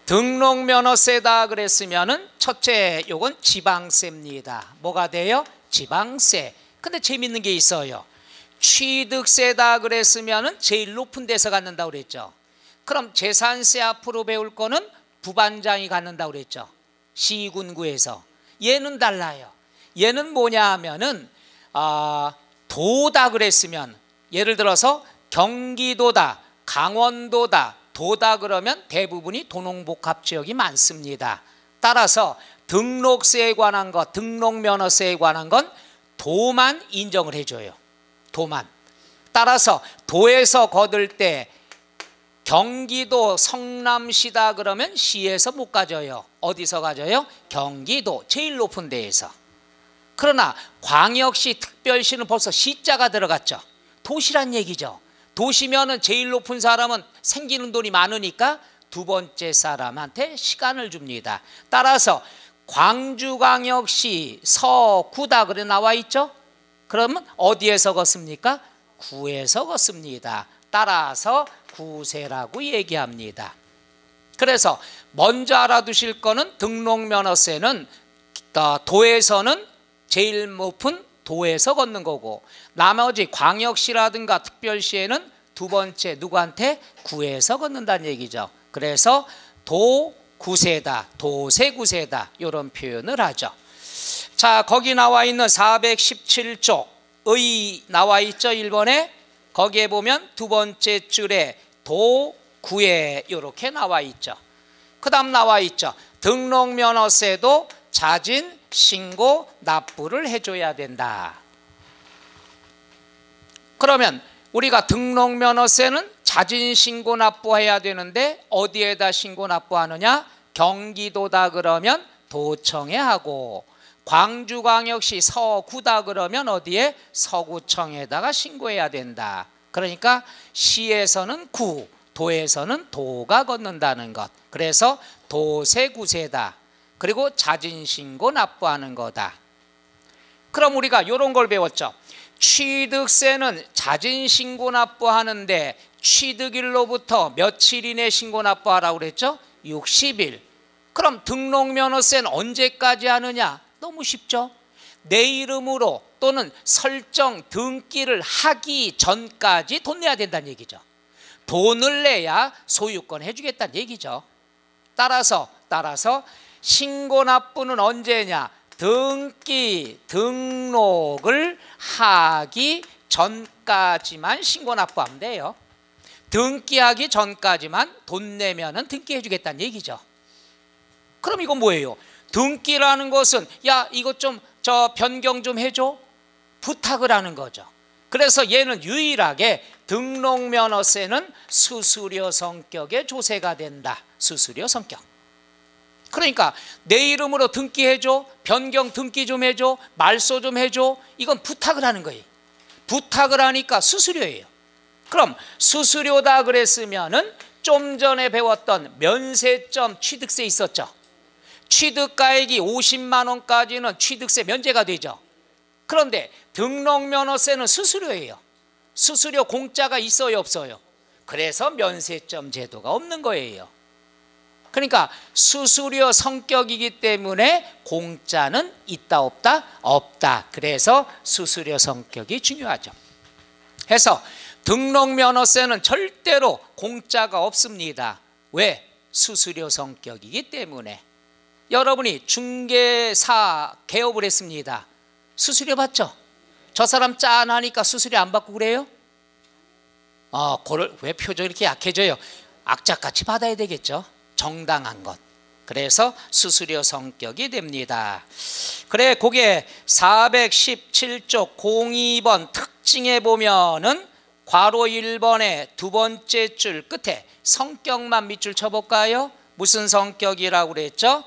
등록면허세다 그랬으면은 첫째 요건 지방세입니다. 뭐가 돼요? 지방세. 근데 재밌는 게 있어요. 취득세다 그랬으면은 제일 높은 데서 갖는다 그랬죠. 그럼 재산세 앞으로 배울 거는 부반장이 갖는다 그랬죠. 시군구에서. 얘는 달라요. 얘는 뭐냐 하면은 도다 그랬으면, 예를 들어서 경기도다, 강원도다, 도다 그러면 대부분이 도농복합지역이 많습니다. 따라서 등록세에 관한 것, 등록면허세에 관한 건 도만 인정을 해줘요. 도만. 따라서 도에서 거둘 때 경기도 성남시다 그러면 시에서 못 가져요. 어디서 가져요? 경기도 제일 높은 데에서. 그러나 광역시, 특별시는 벌써 시자가 들어갔죠. 도시란 얘기죠. 도시면은 제일 높은 사람은 생기는 돈이 많으니까 두 번째 사람한테 시간을 줍니다. 따라서 광주광역시 서구다 그래 나와 있죠. 그러면 어디에서 걷습니까? 구에서 걷습니다. 따라서 구세라고 얘기합니다. 그래서 먼저 알아두실 거는 등록면허세는 도에서는 제일 높은 도에서 걷는 거고, 나머지 광역시라든가 특별시에는 두 번째 누구한테? 구에서 걷는다는 얘기죠. 그래서 도구세다, 도세구세다 이런 표현을 하죠. 자, 거기 나와 있는 417쪽 의 나와 있죠. 1번에 거기에 보면 두 번째 줄에 도구에 이렇게 나와 있죠. 그 다음 나와 있죠. 등록면허세도 자진 신고 납부를 해줘야 된다. 그러면 우리가 등록면허세는 자진 신고 납부해야 되는데 어디에다 신고 납부하느냐? 경기도다 그러면 도청에 하고, 광주광역시 서구다 그러면 어디에? 서구청에다가 신고해야 된다. 그러니까 시에서는 구, 도에서는 도가 걷는다는 것. 그래서 도세구세다. 그리고 자진신고 납부하는 거다. 그럼 우리가 이런 걸 배웠죠. 취득세는 자진신고 납부하는데 취득일로부터 며칠 이내 신고 납부하라고 그랬죠? 60일. 그럼 등록면허세는 언제까지 하느냐? 너무 쉽죠? 내 이름으로 또는 설정 등기를 하기 전까지 돈 내야 된다는 얘기죠. 돈을 내야 소유권 해주겠다는 얘기죠. 따라서 신고 납부는 언제냐? 등록을 하기 전까지만 신고 납부하면 돼요. 등기하기 전까지만 돈 내면은 등기해 주겠다는 얘기죠. 그럼 이건 뭐예요? 등기라는 것은 야 이것 좀 변경 좀 해줘 부탁을 하는 거죠. 그래서 얘는 유일하게 등록면허세는 수수료 성격의 조세가 된다. 수수료 성격. 그러니까 내 이름으로 등기해줘, 변경 등기 좀 해줘, 말소 좀 해줘, 이건 부탁을 하는 거예요. 부탁을 하니까 수수료예요. 그럼 수수료다 그랬으면은 좀 전에 배웠던 면세점 취득세 있었죠. 취득가액이 50만 원까지는 취득세 면제가 되죠. 그런데 등록면허세는 수수료예요. 수수료 공짜가 있어요 없어요? 그래서 면세점 제도가 없는 거예요. 그러니까 수수료 성격이기 때문에 공짜는 있다 없다? 없다. 그래서 수수료 성격이 중요하죠. 해서 등록면허세는 절대로 공짜가 없습니다. 왜? 수수료 성격이기 때문에. 여러분이 중개사 개업을 했습니다. 수수료 받죠? 저 사람 짠하니까 수수료 안 받고 그래요? 왜 표정이 이렇게 약해져요? 악착같이 받아야 되겠죠. 정당한 것. 그래서 수수료 성격이 됩니다. 그래 그게 417쪽 02번 특징에 보면은 괄호 1번의 두 번째 줄 끝에 성격만 밑줄 쳐볼까요? 무슨 성격이라고 그랬죠?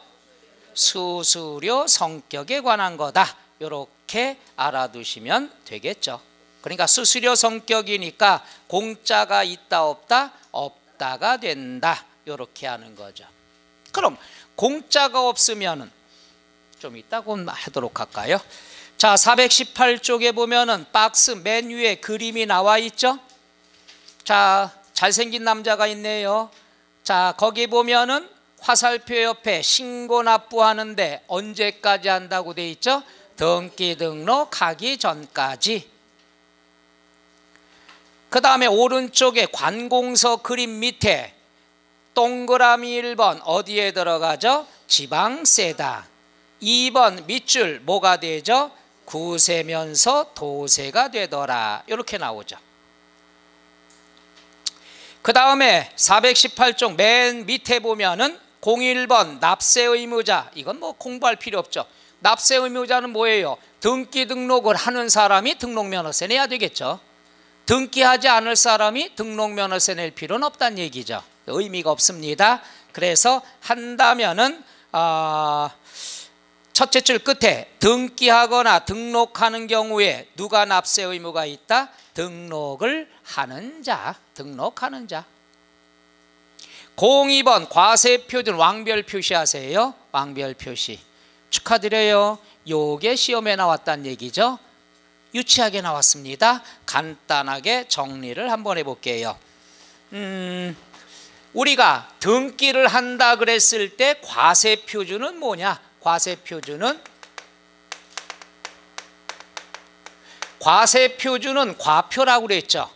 수수료 성격에 관한 거다. 이렇게 알아두시면 되겠죠. 그러니까 수수료 성격이니까 공짜가 있다 없다? 없다가 된다. 이렇게 하는 거죠. 그럼 공짜가 없으면은 좀 이따가 하도록 할까요? 자, 418쪽에 보면은 박스 맨 위에 그림이 나와 있죠? 자, 잘생긴 남자가 있네요. 자, 거기 보면은 화살표 옆에 신고 납부하는데 언제까지 한다고 돼 있죠? 등기 등록하기 전까지. 그 다음에 오른쪽에 관공서 그림 밑에 동그라미 1번 어디에 들어가죠? 지방세다. 2번 밑줄 뭐가 되죠? 구세면서 도세가 되더라. 이렇게 나오죠. 그 다음에 418쪽 맨 밑에 보면은 01번 납세 의무자. 이건 뭐 공부할 필요 없죠. 납세 의무자는 뭐예요? 등기 등록을 하는 사람이 등록면허세 내야 되겠죠. 등기하지 않을 사람이 등록면허세 낼 필요는 없다는 얘기죠. 의미가 없습니다. 그래서 한다면은 첫째 줄 끝에 등기하거나 등록하는 경우에 누가 납세 의무가 있다? 등록을 하는 자, 등록하는 자. 02번 과세 표준 왕별 표시하세요. 왕별 표시. 축하드려요. 요게 시험에 나왔다는 얘기죠. 유치하게 나왔습니다. 간단하게 정리를 한번 해볼게요. 우리가 등기를 한다 그랬을 때 과세 표준은 뭐냐? 과세 표준은 과표라고 그랬죠.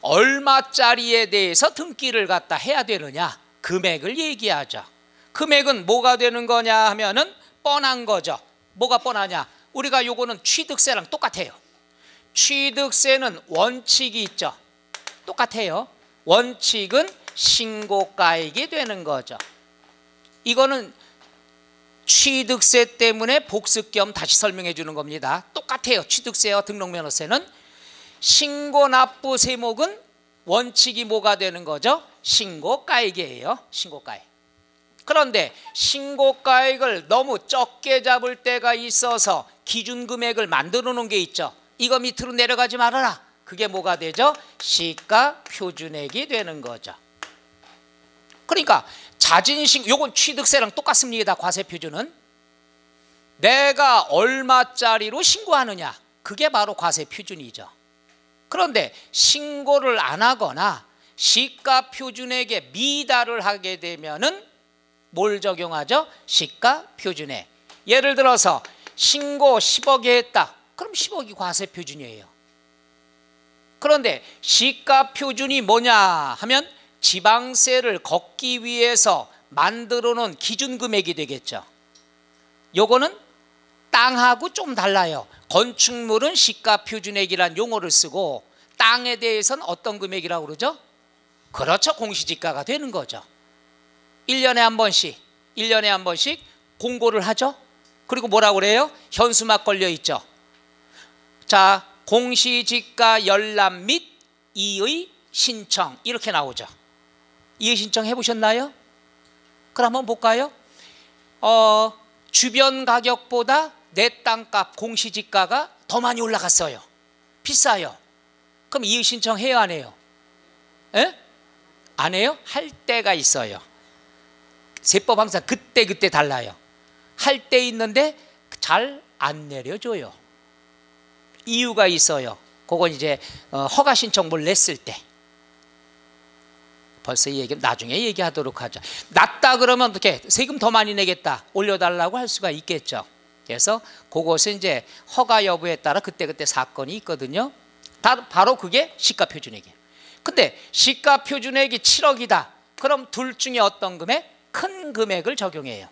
얼마짜리에 대해서 등기를 갖다 해야 되느냐? 금액을 얘기하죠. 금액은 뭐가 되는 거냐 하면은 뻔한 거죠. 뭐가 뻔하냐? 우리가 요거는 취득세랑 똑같아요. 취득세는 원칙이 있죠. 똑같아요. 원칙은 신고가액이 되는 거죠. 이거는 취득세 때문에 복습 겸 다시 설명해 주는 겁니다. 똑같아요. 취득세와 등록면허세는. 신고납부 세목은 원칙이 뭐가 되는 거죠? 신고가액이에요. 신고가액. 그런데 신고가액을 너무 적게 잡을 때가 있어서 기준금액을 만들어 놓은 게 있죠. 이거 밑으로 내려가지 말아라. 그게 뭐가 되죠? 시가 표준액이 되는 거죠. 그러니까 자진신고, 요건 취득세랑 똑같습니다. 과세 표준은 내가 얼마짜리로 신고하느냐, 그게 바로 과세 표준이죠. 그런데 신고를 안 하거나 시가 표준액에 미달을 하게 되면은 뭘 적용하죠? 시가 표준액. 예를 들어서 신고 10억에 했다. 그럼 10억이 과세 표준이에요. 그런데 시가 표준이 뭐냐 하면 지방세를 걷기 위해서 만들어 놓은 기준 금액이 되겠죠. 요거는 땅하고 좀 달라요. 건축물은 시가 표준액이란 용어를 쓰고 땅에 대해서는 어떤 금액이라고 그러죠? 그렇죠. 공시지가가 되는 거죠. 1년에 한 번씩 공고를 하죠. 그리고 뭐라고 그래요? 현수막 걸려 있죠. 자, 공시지가 열람 및 이의 신청 이렇게 나오죠. 이의 신청 해보셨나요? 그럼 한번 볼까요? 주변 가격보다 내 땅값 공시지가가 더 많이 올라갔어요. 비싸요. 그럼 이의 신청 해요, 안 해요? 에? 안 해요? 할 때가 있어요. 세법 항상 그때 달라요. 할 때 있는데 잘 안 내려줘요. 이유가 있어요. 그건 이제 허가 신청을 냈을 때. 벌써 이 얘기 나중에 얘기하도록 하죠. 낮다 그러면 어떻게 세금 더 많이 내겠다 올려달라고 할 수가 있겠죠. 그래서 그것은 이제 허가 여부에 따라 그때 사건이 있거든요. 바로 그게 시가 표준액이에요. 근데 시가 표준액이 7억이다. 그럼 둘 중에 어떤 금액? 큰 금액을 적용해요.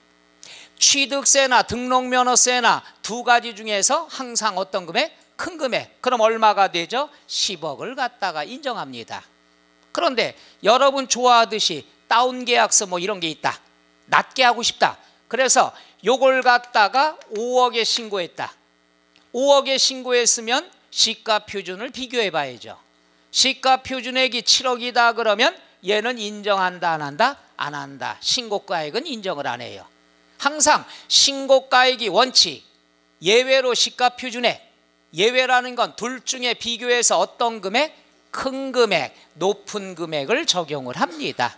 취득세나 등록면허세나 두 가지 중에서 항상 어떤 금액? 큰 금액. 그럼 얼마가 되죠? 10억을 갖다가 인정합니다. 그런데 여러분 좋아하듯이 다운계약서 뭐 이런 게 있다. 낮게 하고 싶다. 그래서 요걸 갖다가 5억에 신고했다. 5억에 신고했으면 시가 표준을 비교해 봐야죠. 시가 표준액이 7억이다 그러면 얘는 인정한다 안 한다? 안 한다. 신고가액은 인정을 안 해요. 항상 신고가액이 원칙, 예외로 시가 표준액. 예외라는 건 둘 중에 비교해서 어떤 금액? 큰 금액, 높은 금액을 적용을 합니다.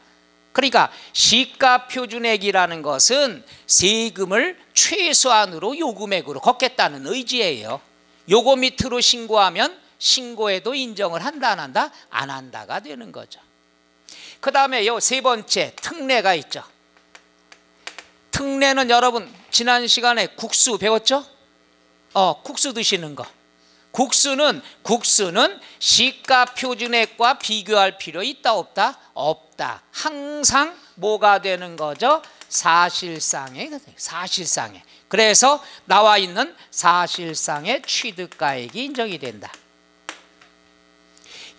그러니까 시가 표준액이라는 것은 세금을 최소한으로 요 금액으로 걷겠다는 의지예요. 요거 밑으로 신고하면 신고에도 인정을 한다 안 한다? 안 한다가 되는 거죠. 그 다음에 요 세 번째 특례가 있죠. 특례는 여러분 지난 시간에 국수 배웠죠? 국수 드시는 거. 국수는 시가 표준액과 비교할 필요 있다 없다? 없다. 항상 뭐가 되는 거죠? 사실상의. 그래서 나와 있는 사실상의 취득가액이 인정이 된다.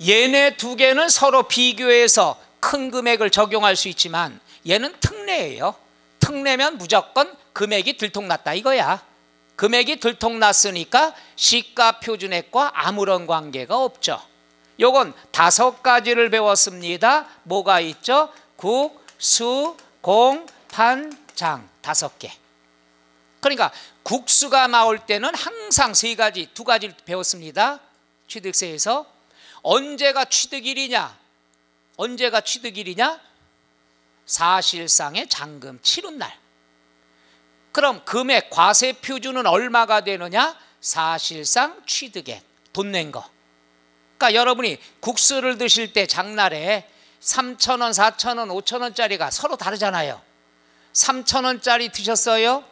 얘네 두 개는 서로 비교해서 큰 금액을 적용할 수 있지만 얘는 특례예요. 특례면 무조건 금액이 들통났다 이거야. 금액이 들통났으니까 시가 표준액과 아무런 관계가 없죠. 요건 5가지를 배웠습니다. 뭐가 있죠? 국, 수, 공, 판, 장 5개. 그러니까 국수가 나올 때는 항상 3가지, 2가지를 배웠습니다. 취득세에서. 언제가 취득일이냐? 사실상의 잔금 치른 날. 그럼 금액 과세 표준은 얼마가 되느냐? 사실상 취득액, 돈 낸 거. 그러니까 여러분이 국수를 드실 때 장날에 3,000원, 4,000원, 5,000원짜리가 서로 다르잖아요. 3,000원짜리 드셨어요?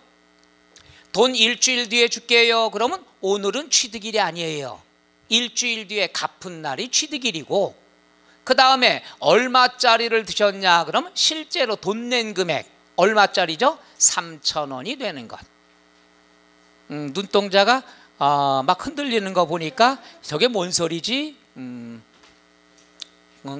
돈 일주일 뒤에 줄게요. 그러면 오늘은 취득일이 아니에요. 일주일 뒤에 갚은 날이 취득일이고, 그 다음에 얼마짜리를 드셨냐? 그러면 실제로 돈 낸 금액 얼마짜리죠? 3,000원이 되는 것. 눈동자가 막 흔들리는 거 보니까 저게 뭔 소리지?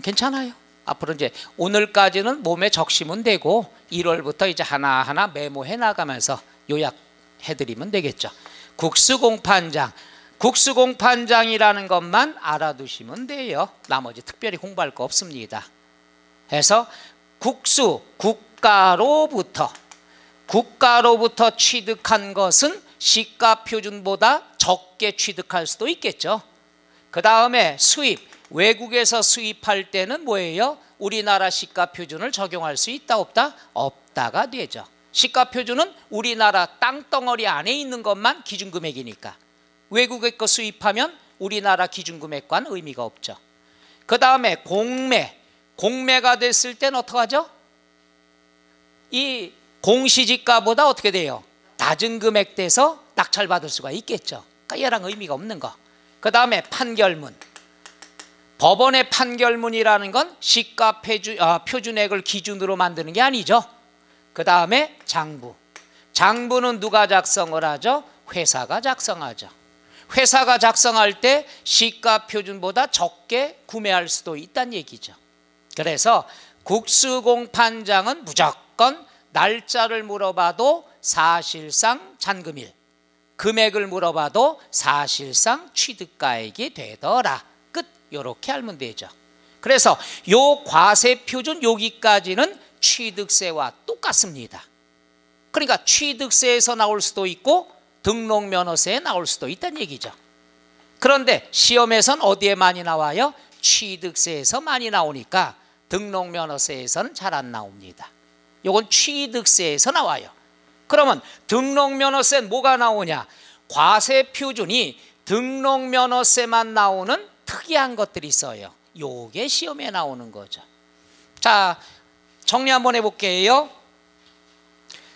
괜찮아요. 앞으로 이제 오늘까지는 몸에 적시면 되고 1월부터 이제 하나하나 메모해 나가면서 요약해드리면 되겠죠. 국수공판장. 국수공판장이라는 것만 알아두시면 돼요. 나머지 특별히 공부할 거 없습니다. 해서 국수, 국가로부터 취득한 것은 시가 표준보다 적게 취득할 수도 있겠죠. 그 다음에 수입, 외국에서 수입할 때는 뭐예요? 우리나라 시가 표준을 적용할 수 있다 없다? 없다가 되죠. 시가 표준은 우리나라 땅덩어리 안에 있는 것만 기준금액이니까. 외국의 거 수입하면 우리나라 기준금액과는 의미가 없죠. 그 다음에 공매가 됐을 땐 어떡하죠? 이 공시지가보다 어떻게 돼요? 낮은 금액 돼서 낙찰받을 수가 있겠죠. 그러니까 얘랑 의미가 없는 거. 그 다음에 판결문. 법원의 판결문이라는 건 시가 표준액을 기준으로 만드는 게 아니죠. 그 다음에 장부는 누가 작성을 하죠? 회사가 작성하죠. 회사가 작성할 때 시가 표준보다 적게 구매할 수도 있다는 얘기죠. 그래서 국수공판장은 무조건 날짜를 물어봐도 사실상 잔금일, 금액을 물어봐도 사실상 취득가액이 되더라. 끝. 이렇게 알면 되죠. 그래서 요 과세표준 여기까지는 취득세와 똑같습니다. 그러니까 취득세에서 나올 수도 있고 등록면허세에 나올 수도 있다는 얘기죠. 그런데 시험에선 어디에 많이 나와요? 취득세에서 많이 나오니까 등록면허세에서는 잘 안 나옵니다. 요건 취득세에서 나와요. 그러면 등록면허세는 뭐가 나오냐? 과세표준이 등록면허세만 나오는 특이한 것들이 있어요. 요게 시험에 나오는 거죠. 자, 정리 한번 해볼게요.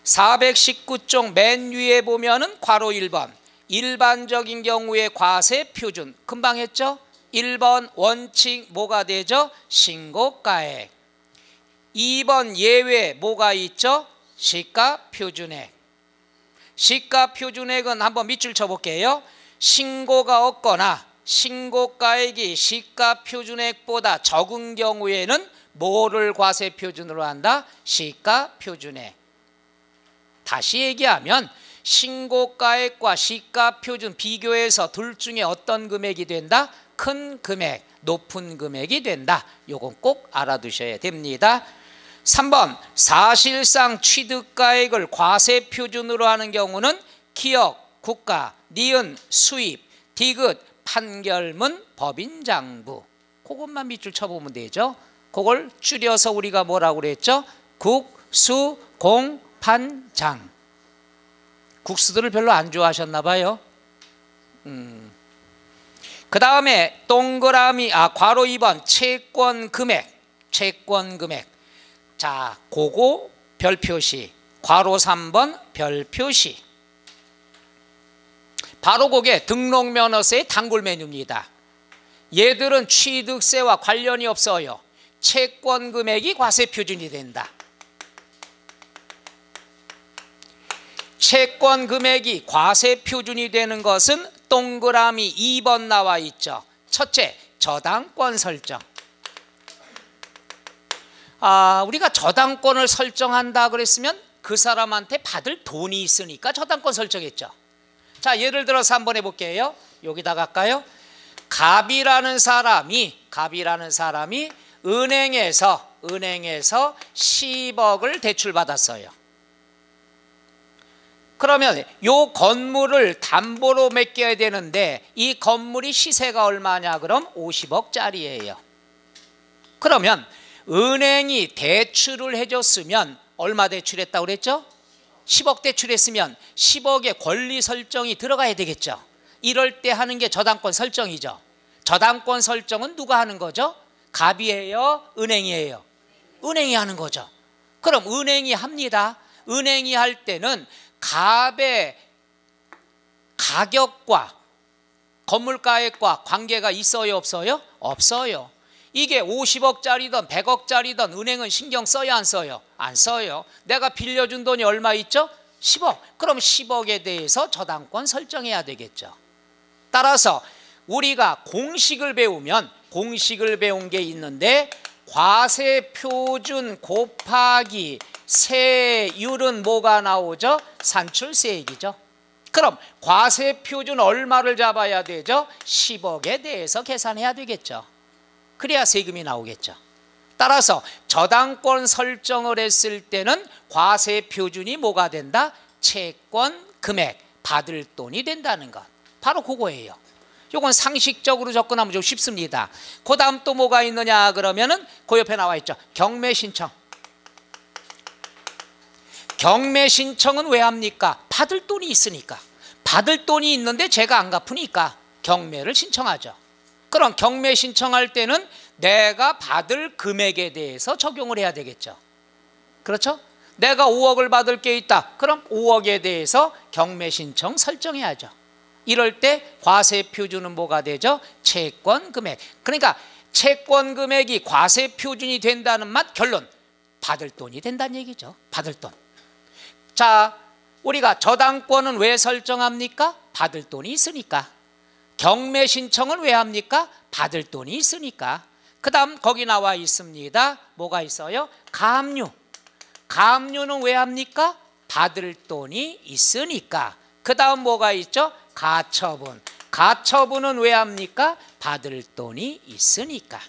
419쪽 맨 위에 보면은 괄호 1번 일반적인 경우의 과세표준 금방 했죠? 1번 원칙 뭐가 되죠? 신고가액. 2번 예외 뭐가 있죠? 시가표준액. 시가표준액은 한번 밑줄 쳐볼게요. 신고가 없거나 신고가액이 시가표준액보다 적은 경우에는 뭐를 과세표준으로 한다? 시가표준액. 다시 얘기하면 신고가액과 시가표준 비교해서 둘 중에 어떤 금액이 된다? 큰 금액, 높은 금액이 된다. 요건 꼭 알아두셔야 됩니다. 3번 사실상 취득가액을 과세표준으로 하는 경우는 기업, 국가, 니은, 수입, 디귿, 판결문, 법인장부. 그것만 밑줄 쳐보면 되죠. 그걸 줄여서 우리가 뭐라고 그랬죠? 국수공판장. 국수들을 별로 안 좋아하셨나 봐요. 그 다음에 동그라미 괄호 2번 채권금액. 자, 그거 별표시. 괄호 3번 별표시. 바로 그게 등록면허세의 단골 메뉴입니다. 얘들은 취득세와 관련이 없어요. 채권금액이 과세표준이 된다. 채권금액이 과세표준이 되는 것은 동그라미 2번 나와 있죠. 첫째, 저당권 설정. 우리가 저당권을 설정한다 그랬으면 그 사람한테 받을 돈이 있으니까 저당권 설정했죠. 자, 예를 들어서 한번 해볼게요. 여기다 갈까요? 갑이라는 사람이 은행에서 10억을 대출받았어요. 그러면 요 건물을 담보로 맡겨야 되는데 이 건물이 시세가 얼마냐? 그럼 50억짜리예요. 그러면 은행이 대출을 해줬으면 얼마 대출했다고 그랬죠? 10억 대출했으면 10억의 권리 설정이 들어가야 되겠죠. 이럴 때 하는 게 저당권 설정이죠. 저당권 설정은 누가 하는 거죠? 갑이에요? 은행이에요? 은행이 하는 거죠. 그럼 은행이 합니다. 은행이 할 때는 갑의 가격과 건물가액과 관계가 있어요? 없어요? 없어요. 이게 50억짜리든 100억짜리든 은행은 신경 써야 안 써요? 안 써요. 내가 빌려준 돈이 얼마 있죠? 10억. 그럼 10억에 대해서 저당권 설정해야 되겠죠. 따라서 우리가 공식을 배우면 공식을 배운 게 있는데 과세표준 곱하기 세율은 뭐가 나오죠? 산출세액이죠. 그럼 과세표준 얼마를 잡아야 되죠? 10억에 대해서 계산해야 되겠죠. 그래야 세금이 나오겠죠. 따라서 저당권 설정을 했을 때는 과세표준이 뭐가 된다? 채권 금액, 받을 돈이 된다는 것. 바로 그거예요. 이건 상식적으로 접근하면 좀 쉽습니다. 그 다음 또 뭐가 있느냐 그러면은 그 옆에 나와 있죠. 경매 신청. 경매 신청은 왜 합니까? 받을 돈이 있으니까. 받을 돈이 있는데 제가 안 갚으니까 경매를 신청하죠. 그럼 경매 신청할 때는 내가 받을 금액에 대해서 적용을 해야 되겠죠. 그렇죠? 내가 5억을 받을 게 있다. 그럼 5억에 대해서 경매 신청 설정해야죠. 이럴 때 과세 표준은 뭐가 되죠? 채권 금액. 그러니까 채권 금액이 과세 표준이 된다는 말, 결론 받을 돈이 된다는 얘기죠. 받을 돈. 자, 우리가 저당권은 왜 설정합니까? 받을 돈이 있으니까. 경매 신청은 왜 합니까? 받을 돈이 있으니까. 그 다음 거기 나와 있습니다. 뭐가 있어요? 가압류. 가압류는 왜 합니까? 받을 돈이 있으니까. 그 다음 뭐가 있죠? 가처분. 가처분은 왜 합니까? 받을 돈이 있으니까.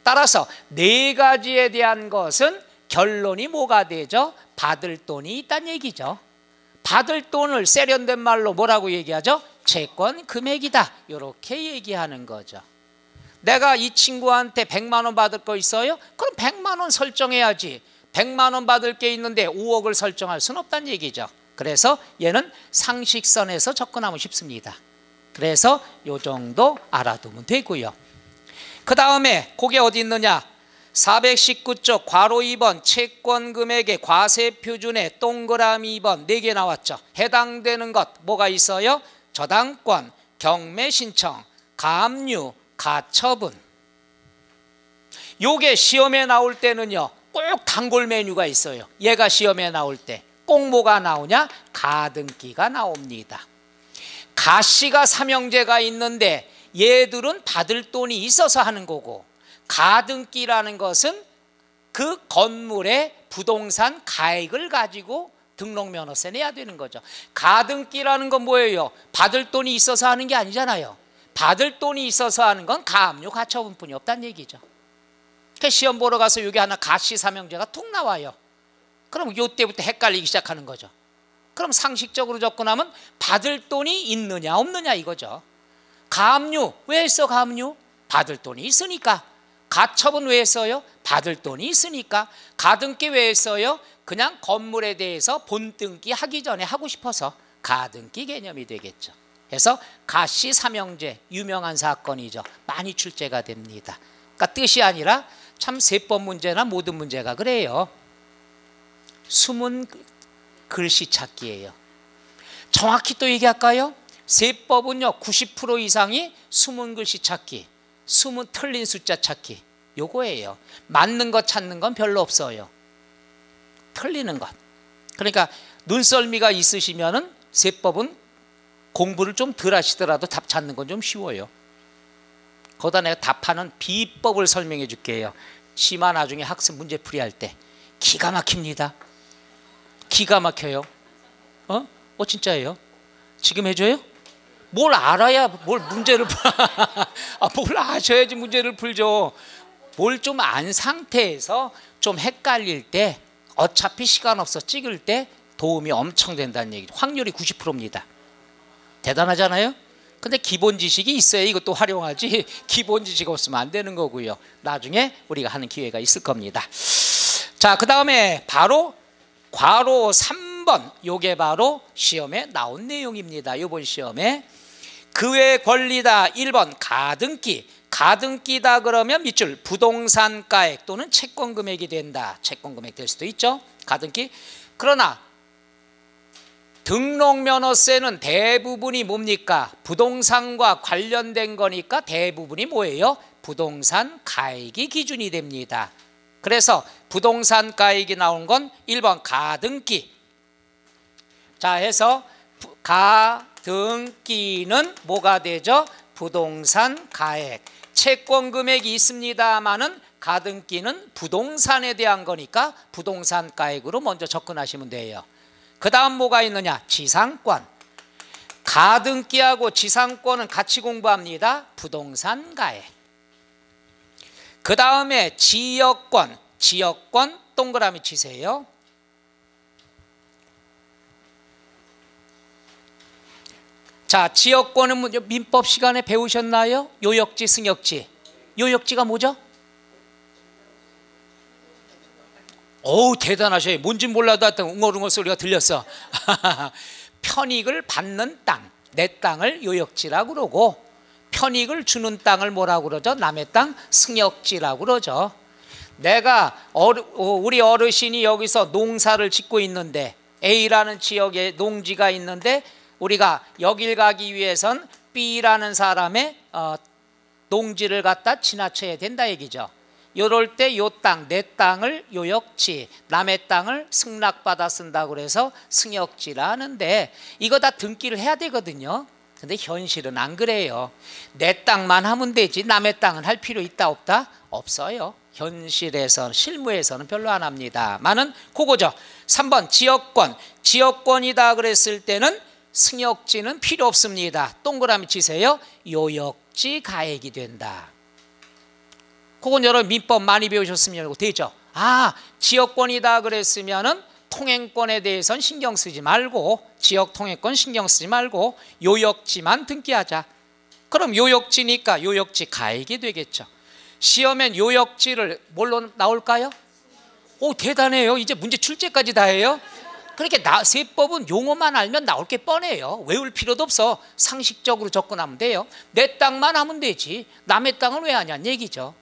따라서 네 가지에 대한 것은 결론이 뭐가 되죠? 받을 돈이 있다는 얘기죠. 받을 돈을 세련된 말로 뭐라고 얘기하죠? 채권 금액이다. 이렇게 얘기하는 거죠. 내가 이 친구한테 100만 원 받을 거 있어요? 그럼 100만 원 설정해야지. 100만 원 받을 게 있는데 5억을 설정할 수는 없다는 얘기죠. 그래서 얘는 상식선에서 접근하면 쉽습니다. 그래서 이 정도 알아두면 되고요. 그 다음에 그게 어디 있느냐? 419쪽 괄호 2번 채권 금액의 과세 표준에 동그라미 2번 4개 나왔죠. 해당되는 것 뭐가 있어요? 저당권, 경매 신청, 가압류, 가처분. 요게 시험에 나올 때는요 꼭 단골 메뉴가 있어요. 얘가 시험에 나올 때 꼭 뭐가 나오냐? 가등기가 나옵니다. 가씨가 삼형제가 있는데 얘들은 받을 돈이 있어서 하는 거고, 가등기라는 것은 그 건물의 부동산 가액을 가지고 등록면허세 내야 되는 거죠. 가등기라는 건 뭐예요? 받을 돈이 있어서 하는 게 아니잖아요. 받을 돈이 있어서 하는 건 가압류, 가처분뿐이 없다는 얘기죠. 그러니까 시험 보러 가서 여기 하나 가씨 삼형제가 툭 나와요. 그럼 이때부터 헷갈리기 시작하는 거죠. 그럼 상식적으로 접근하면 받을 돈이 있느냐 없느냐 이거죠. 가압류 왜 했어? 가압류 받을 돈이 있으니까. 가처분 왜 했어요? 받을 돈이 있으니까. 가등기 왜 했어요? 그냥 건물에 대해서 본등기 하기 전에 하고 싶어서 가등기 개념이 되겠죠. 그래서 가씨 삼형제 유명한 사건이죠. 많이 출제가 됩니다. 그러니까 뜻이 아니라 참 세법 문제나 모든 문제가 그래요. 숨은 글씨 찾기예요. 정확히 또 얘기할까요? 세법은요 90% 이상이 숨은 글씨 찾기, 숨은 틀린 숫자 찾기, 요거예요. 맞는 것 찾는 건 별로 없어요. 틀리는 것. 그러니까 눈썰미가 있으시면은 세법은 공부를 좀 덜 하시더라도 답 찾는 건 좀 쉬워요. 거기다 내가 답하는 비법을 설명해 줄게요. 시마 나중에 학습 문제풀이 할 때 기가 막힙니다. 기가 막혀요. 진짜예요? 지금 해줘요? 뭘 알아야 뭘 문제를 뭘 아셔야지 문제를 풀죠. 뭘 좀 안 상태에서 좀 헷갈릴 때 어차피 시간 없어 찍을 때 도움이 엄청 된다는 얘기죠. 확률이 90%입니다. 대단하잖아요. 근데 기본 지식이 있어야 이것도 활용하지 기본 지식 없으면 안 되는 거고요. 나중에 우리가 하는 기회가 있을 겁니다. 자, 그 다음에 바로 괄호 3번 요게 바로 시험에 나온 내용입니다. 이번 시험에 그 외 권리다 1번 가등기. 가등기다 그러면 밑줄 부동산가액 또는 채권금액이 된다. 채권금액 될 수도 있죠. 가등기. 그러나 등록면허세는 대부분이 뭡니까? 부동산과 관련된 거니까 대부분이 뭐예요? 부동산 가액이 기준이 됩니다. 그래서 부동산 가액이 나온 건 1번 가등기. 자, 해서 가등기는 뭐가 되죠? 부동산 가액. 채권 금액이 있습니다만은 가등기는 부동산에 대한 거니까 부동산 가액으로 먼저 접근하시면 돼요. 그 다음 뭐가 있느냐? 지상권. 가등기하고 지상권은 같이 공부합니다. 부동산 가액. 그 다음에 지역권. 지역권 동그라미 치세요. 자, 지역권은 민법 시간에 배우셨나요? 요역지, 승역지. 요역지가 뭐죠? 어우, 대단하셔요. 뭔진 몰라도 하여튼 웅얼웅얼 소리가 들렸어. 편익을 받는 땅, 내 땅을 요역지라고 그러고, 편익을 주는 땅을 뭐라고 그러죠? 남의 땅 승역지라고 그러죠. 내가 우리 어르신이 여기서 농사를 짓고 있는데, A라는 지역에 농지가 있는데 우리가 여길 가기 위해선 B라는 사람의 농지를 갖다 지나쳐야 된다 얘기죠. 이럴 때 요 땅, 내 땅을 요역지, 남의 땅을 승낙받아 쓴다고 그래서 승역지라 하는데, 이거 다 등기를 해야 되거든요. 근데 현실은 안 그래요. 내 땅만 하면 되지 남의 땅은 할 필요 있다 없다? 없어요. 현실에서, 실무에서는 별로 안 합니다. 많은 그거죠. 3번 지역권. 지역권이다 그랬을 때는 승역지는 필요 없습니다. 동그라미 치세요. 요역지 가액이 된다. 그건 여러분 민법 많이 배우셨으면 되죠. 지역권이다 그랬으면은 통행권에 대해서는 신경 쓰지 말고, 지역 통행권 신경 쓰지 말고 요역지만 등기하자. 그럼 요역지니까 요역지 가액이 되겠죠. 시험엔 요역지를 뭘로 나올까요? 오, 대단해요. 이제 문제 출제까지 다 해요. 그러니까 세법은 용어만 알면 나올 게 뻔해요. 외울 필요도 없어. 상식적으로 접근하면 돼요. 내 땅만 하면 되지 남의 땅을 왜 하냐는 얘기죠.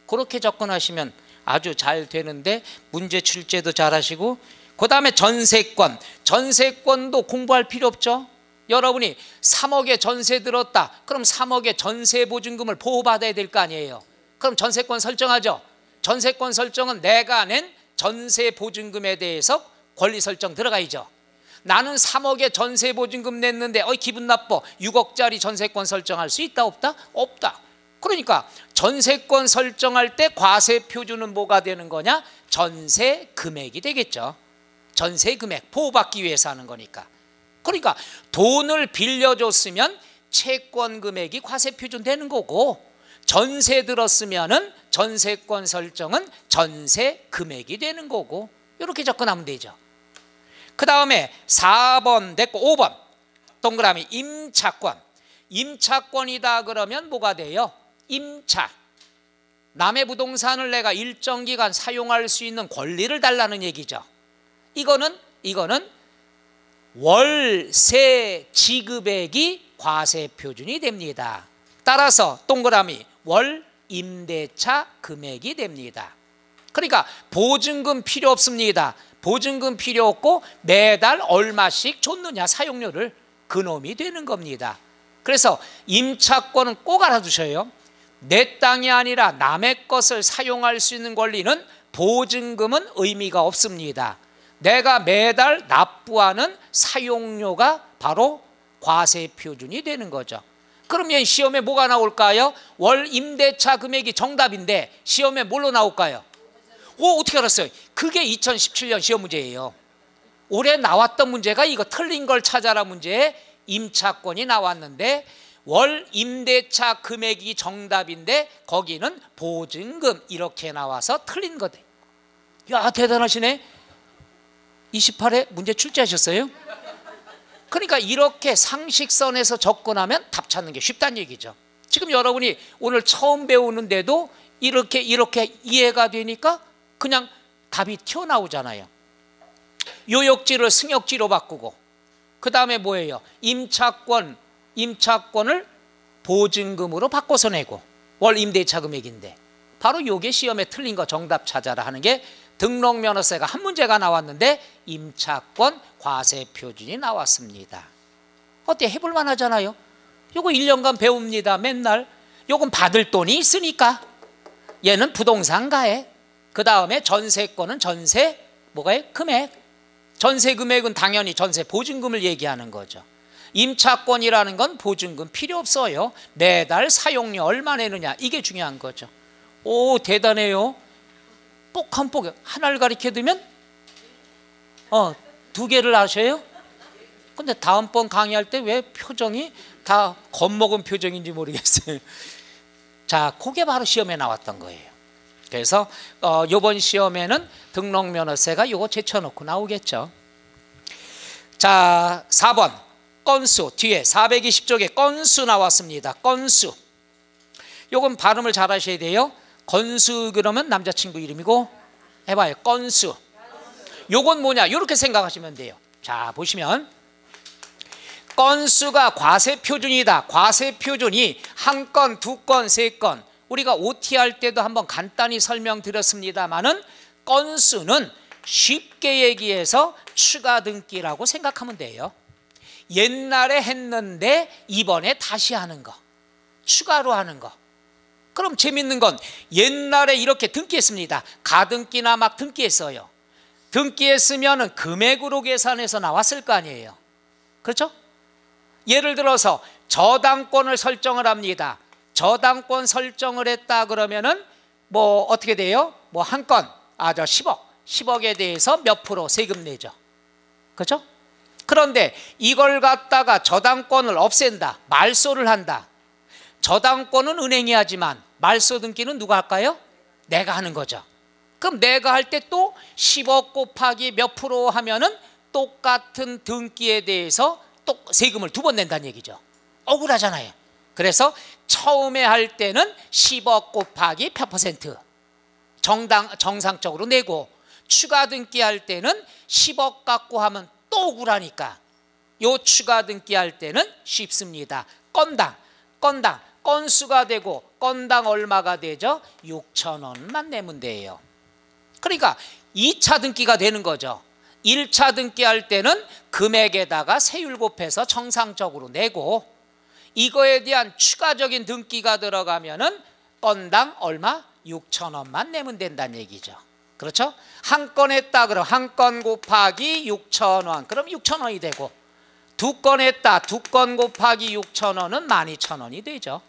그렇게 접근하시면 아주 잘 되는데, 문제 출제도 잘하시고, 그 다음에 전세권. 전세권도 공부할 필요 없죠. 여러분이 3억에 전세 들었다. 그럼 3억의 전세 보증금을 보호받아야 될 거 아니에요. 그럼 전세권 설정하죠. 전세권 설정은 내가 낸 전세 보증금에 대해서 권리 설정 들어가야죠. 나는 3억의 전세 보증금 냈는데 기분 나빠. 6억짜리 전세권 설정할 수 있다 없다? 없다. 그러니까 전세권 설정할 때 과세 표준은 뭐가 되는 거냐? 전세 금액이 되겠죠. 전세 금액, 보호받기 위해서 하는 거니까. 그러니까 돈을 빌려줬으면 채권 금액이 과세 표준 되는 거고, 전세 들었으면은 전세권 설정은 전세 금액이 되는 거고, 이렇게 접근하면 되죠. 그 다음에 4번 됐고 5번 동그라미 임차권. 임차권이다 그러면 뭐가 돼요? 임차. 남의 부동산을 내가 일정 기간 사용할 수 있는 권리를 달라는 얘기죠. 이거는 월세 지급액이 과세 표준이 됩니다. 따라서 동그라미 월 임대차 금액이 됩니다. 그러니까 보증금 필요 없습니다. 보증금 필요 없고 매달 얼마씩 줬느냐 사용료를, 그놈이 되는 겁니다. 그래서 임차권은 꼭 알아두셔요. 내 땅이 아니라 남의 것을 사용할 수 있는 권리는 보증금은 의미가 없습니다. 내가 매달 납부하는 사용료가 바로 과세 표준이 되는 거죠. 그러면 시험에 뭐가 나올까요? 월 임대차 금액이 정답인데 시험에 뭘로 나올까요? 어떻게 알았어요? 그게 2017년 시험 문제예요. 올해 나왔던 문제가 이거 틀린 걸 찾아라 문제에 임차권이 나왔는데 월 임대차 금액이 정답인데 거기는 보증금 이렇게 나와서 틀린 거대. 야, 대단하시네. 28회 문제 출제하셨어요? 그러니까 이렇게 상식선에서 접근하면 답 찾는 게 쉽다는 얘기죠. 지금 여러분이 오늘 처음 배우는데도 이렇게 이해가 되니까 그냥 답이 튀어나오잖아요. 요역지를 승역지로 바꾸고, 그 다음에 뭐예요? 임차권을 보증금으로 바꿔서 내고, 월 임대차 금액인데 바로 요게 시험에 틀린 거 정답 찾아라 하는 게 등록면허세가 한 문제가 나왔는데 임차권 과세 표준이 나왔습니다. 어때? 해볼만 하잖아요. 요거 1년간 배웁니다. 맨날. 요건 받을 돈이 있으니까. 얘는 부동산가에. 그 다음에 전세권은 전세 뭐가요? 금액. 전세 금액은 당연히 전세 보증금을 얘기하는 거죠. 임차권이라는 건 보증금 필요 없어요. 매달 사용료 얼마 내느냐 이게 중요한 거죠. 오, 대단해요. 뽁 한 뽁 하나를 가르쳐두면 2개를 아셔요? 근데 다음번 강의할 때 왜 표정이 다 겁먹은 표정인지 모르겠어요. 자, 그게 바로 시험에 나왔던 거예요. 그래서 이번 시험에는 등록면허세가 요거 제쳐놓고 나오겠죠. 자, 4번 건수. 뒤에 420쪽에 건수 나왔습니다. 건수. 요건 발음을 잘 하셔야 돼요. 건수 그러면 남자친구 이름이고, 해봐요. 건수. 요건 뭐냐? 이렇게 생각하시면 돼요. 자, 보시면 건수가 과세표준이다. 과세표준이 한 건, 두 건, 세 건. 우리가 OT 할 때도 한번 간단히 설명드렸습니다마는 건수는 쉽게 얘기해서 추가 등기라고 생각하면 돼요. 옛날에 했는데 이번에 다시 하는 거, 추가로 하는 거. 그럼 재밌는 건 옛날에 이렇게 등기했습니다. 가등기나 막 등기했어요. 등기했으면 금액으로 계산해서 나왔을 거 아니에요. 그렇죠? 예를 들어서 저당권을 설정을 합니다. 저당권 설정을 했다 그러면은 뭐 어떻게 돼요? 뭐 한 건, 10억에 대해서 몇 프로 세금 내죠. 그렇죠? 그런데 이걸 갖다가 저당권을 없앤다, 말소를 한다. 저당권은 은행이 하지만 말소 등기는 누가 할까요? 내가 하는 거죠. 그럼 내가 할 때 또 10억 곱하기 몇 프로 하면은 똑같은 등기에 대해서 또 세금을 두 번 낸다는 얘기죠. 억울하잖아요. 그래서 처음에 할 때는 10억 곱하기 몇 퍼센트 정상적으로 내고, 추가 등기할 때는 10억 갖고 하면 또 억울하니까 요 추가 등기할 때는 쉽습니다. 건수가 되고 건당 얼마가 되죠? 6,000원만 내면 돼요. 그러니까 2차 등기가 되는 거죠. 1차 등기할 때는 금액에다가 세율 곱해서 정상적으로 내고, 이거에 대한 추가적인 등기가 들어가면은 건당 얼마? 6,000원만 내면 된다는 얘기죠. 그렇죠? 한 건 했다 그럼 한 건 곱하기 6,000원, 그럼 6,000원이 되고, 두 건 했다, 두 건 곱하기 6,000원은 12,000원이 되죠.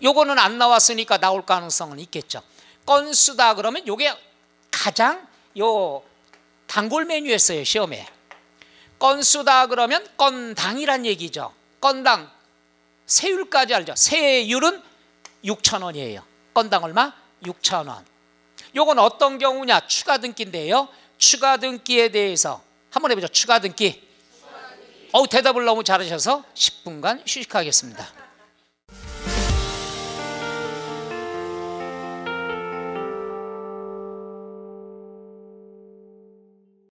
요거는 안 나왔으니까 나올 가능성은 있겠죠. 건수다 그러면 요게 가장 요 단골 메뉴였어요, 시험에. 건수다 그러면 건당이란 얘기죠. 건당 세율까지 알죠. 세율은 6,000원이에요. 건당 얼마? 6,000원. 요건 어떤 경우냐? 추가 등기인데요. 추가 등기에 대해서 한번 해보죠. 추가 등기. 대답을 너무 잘하셔서 10분간 휴식하겠습니다.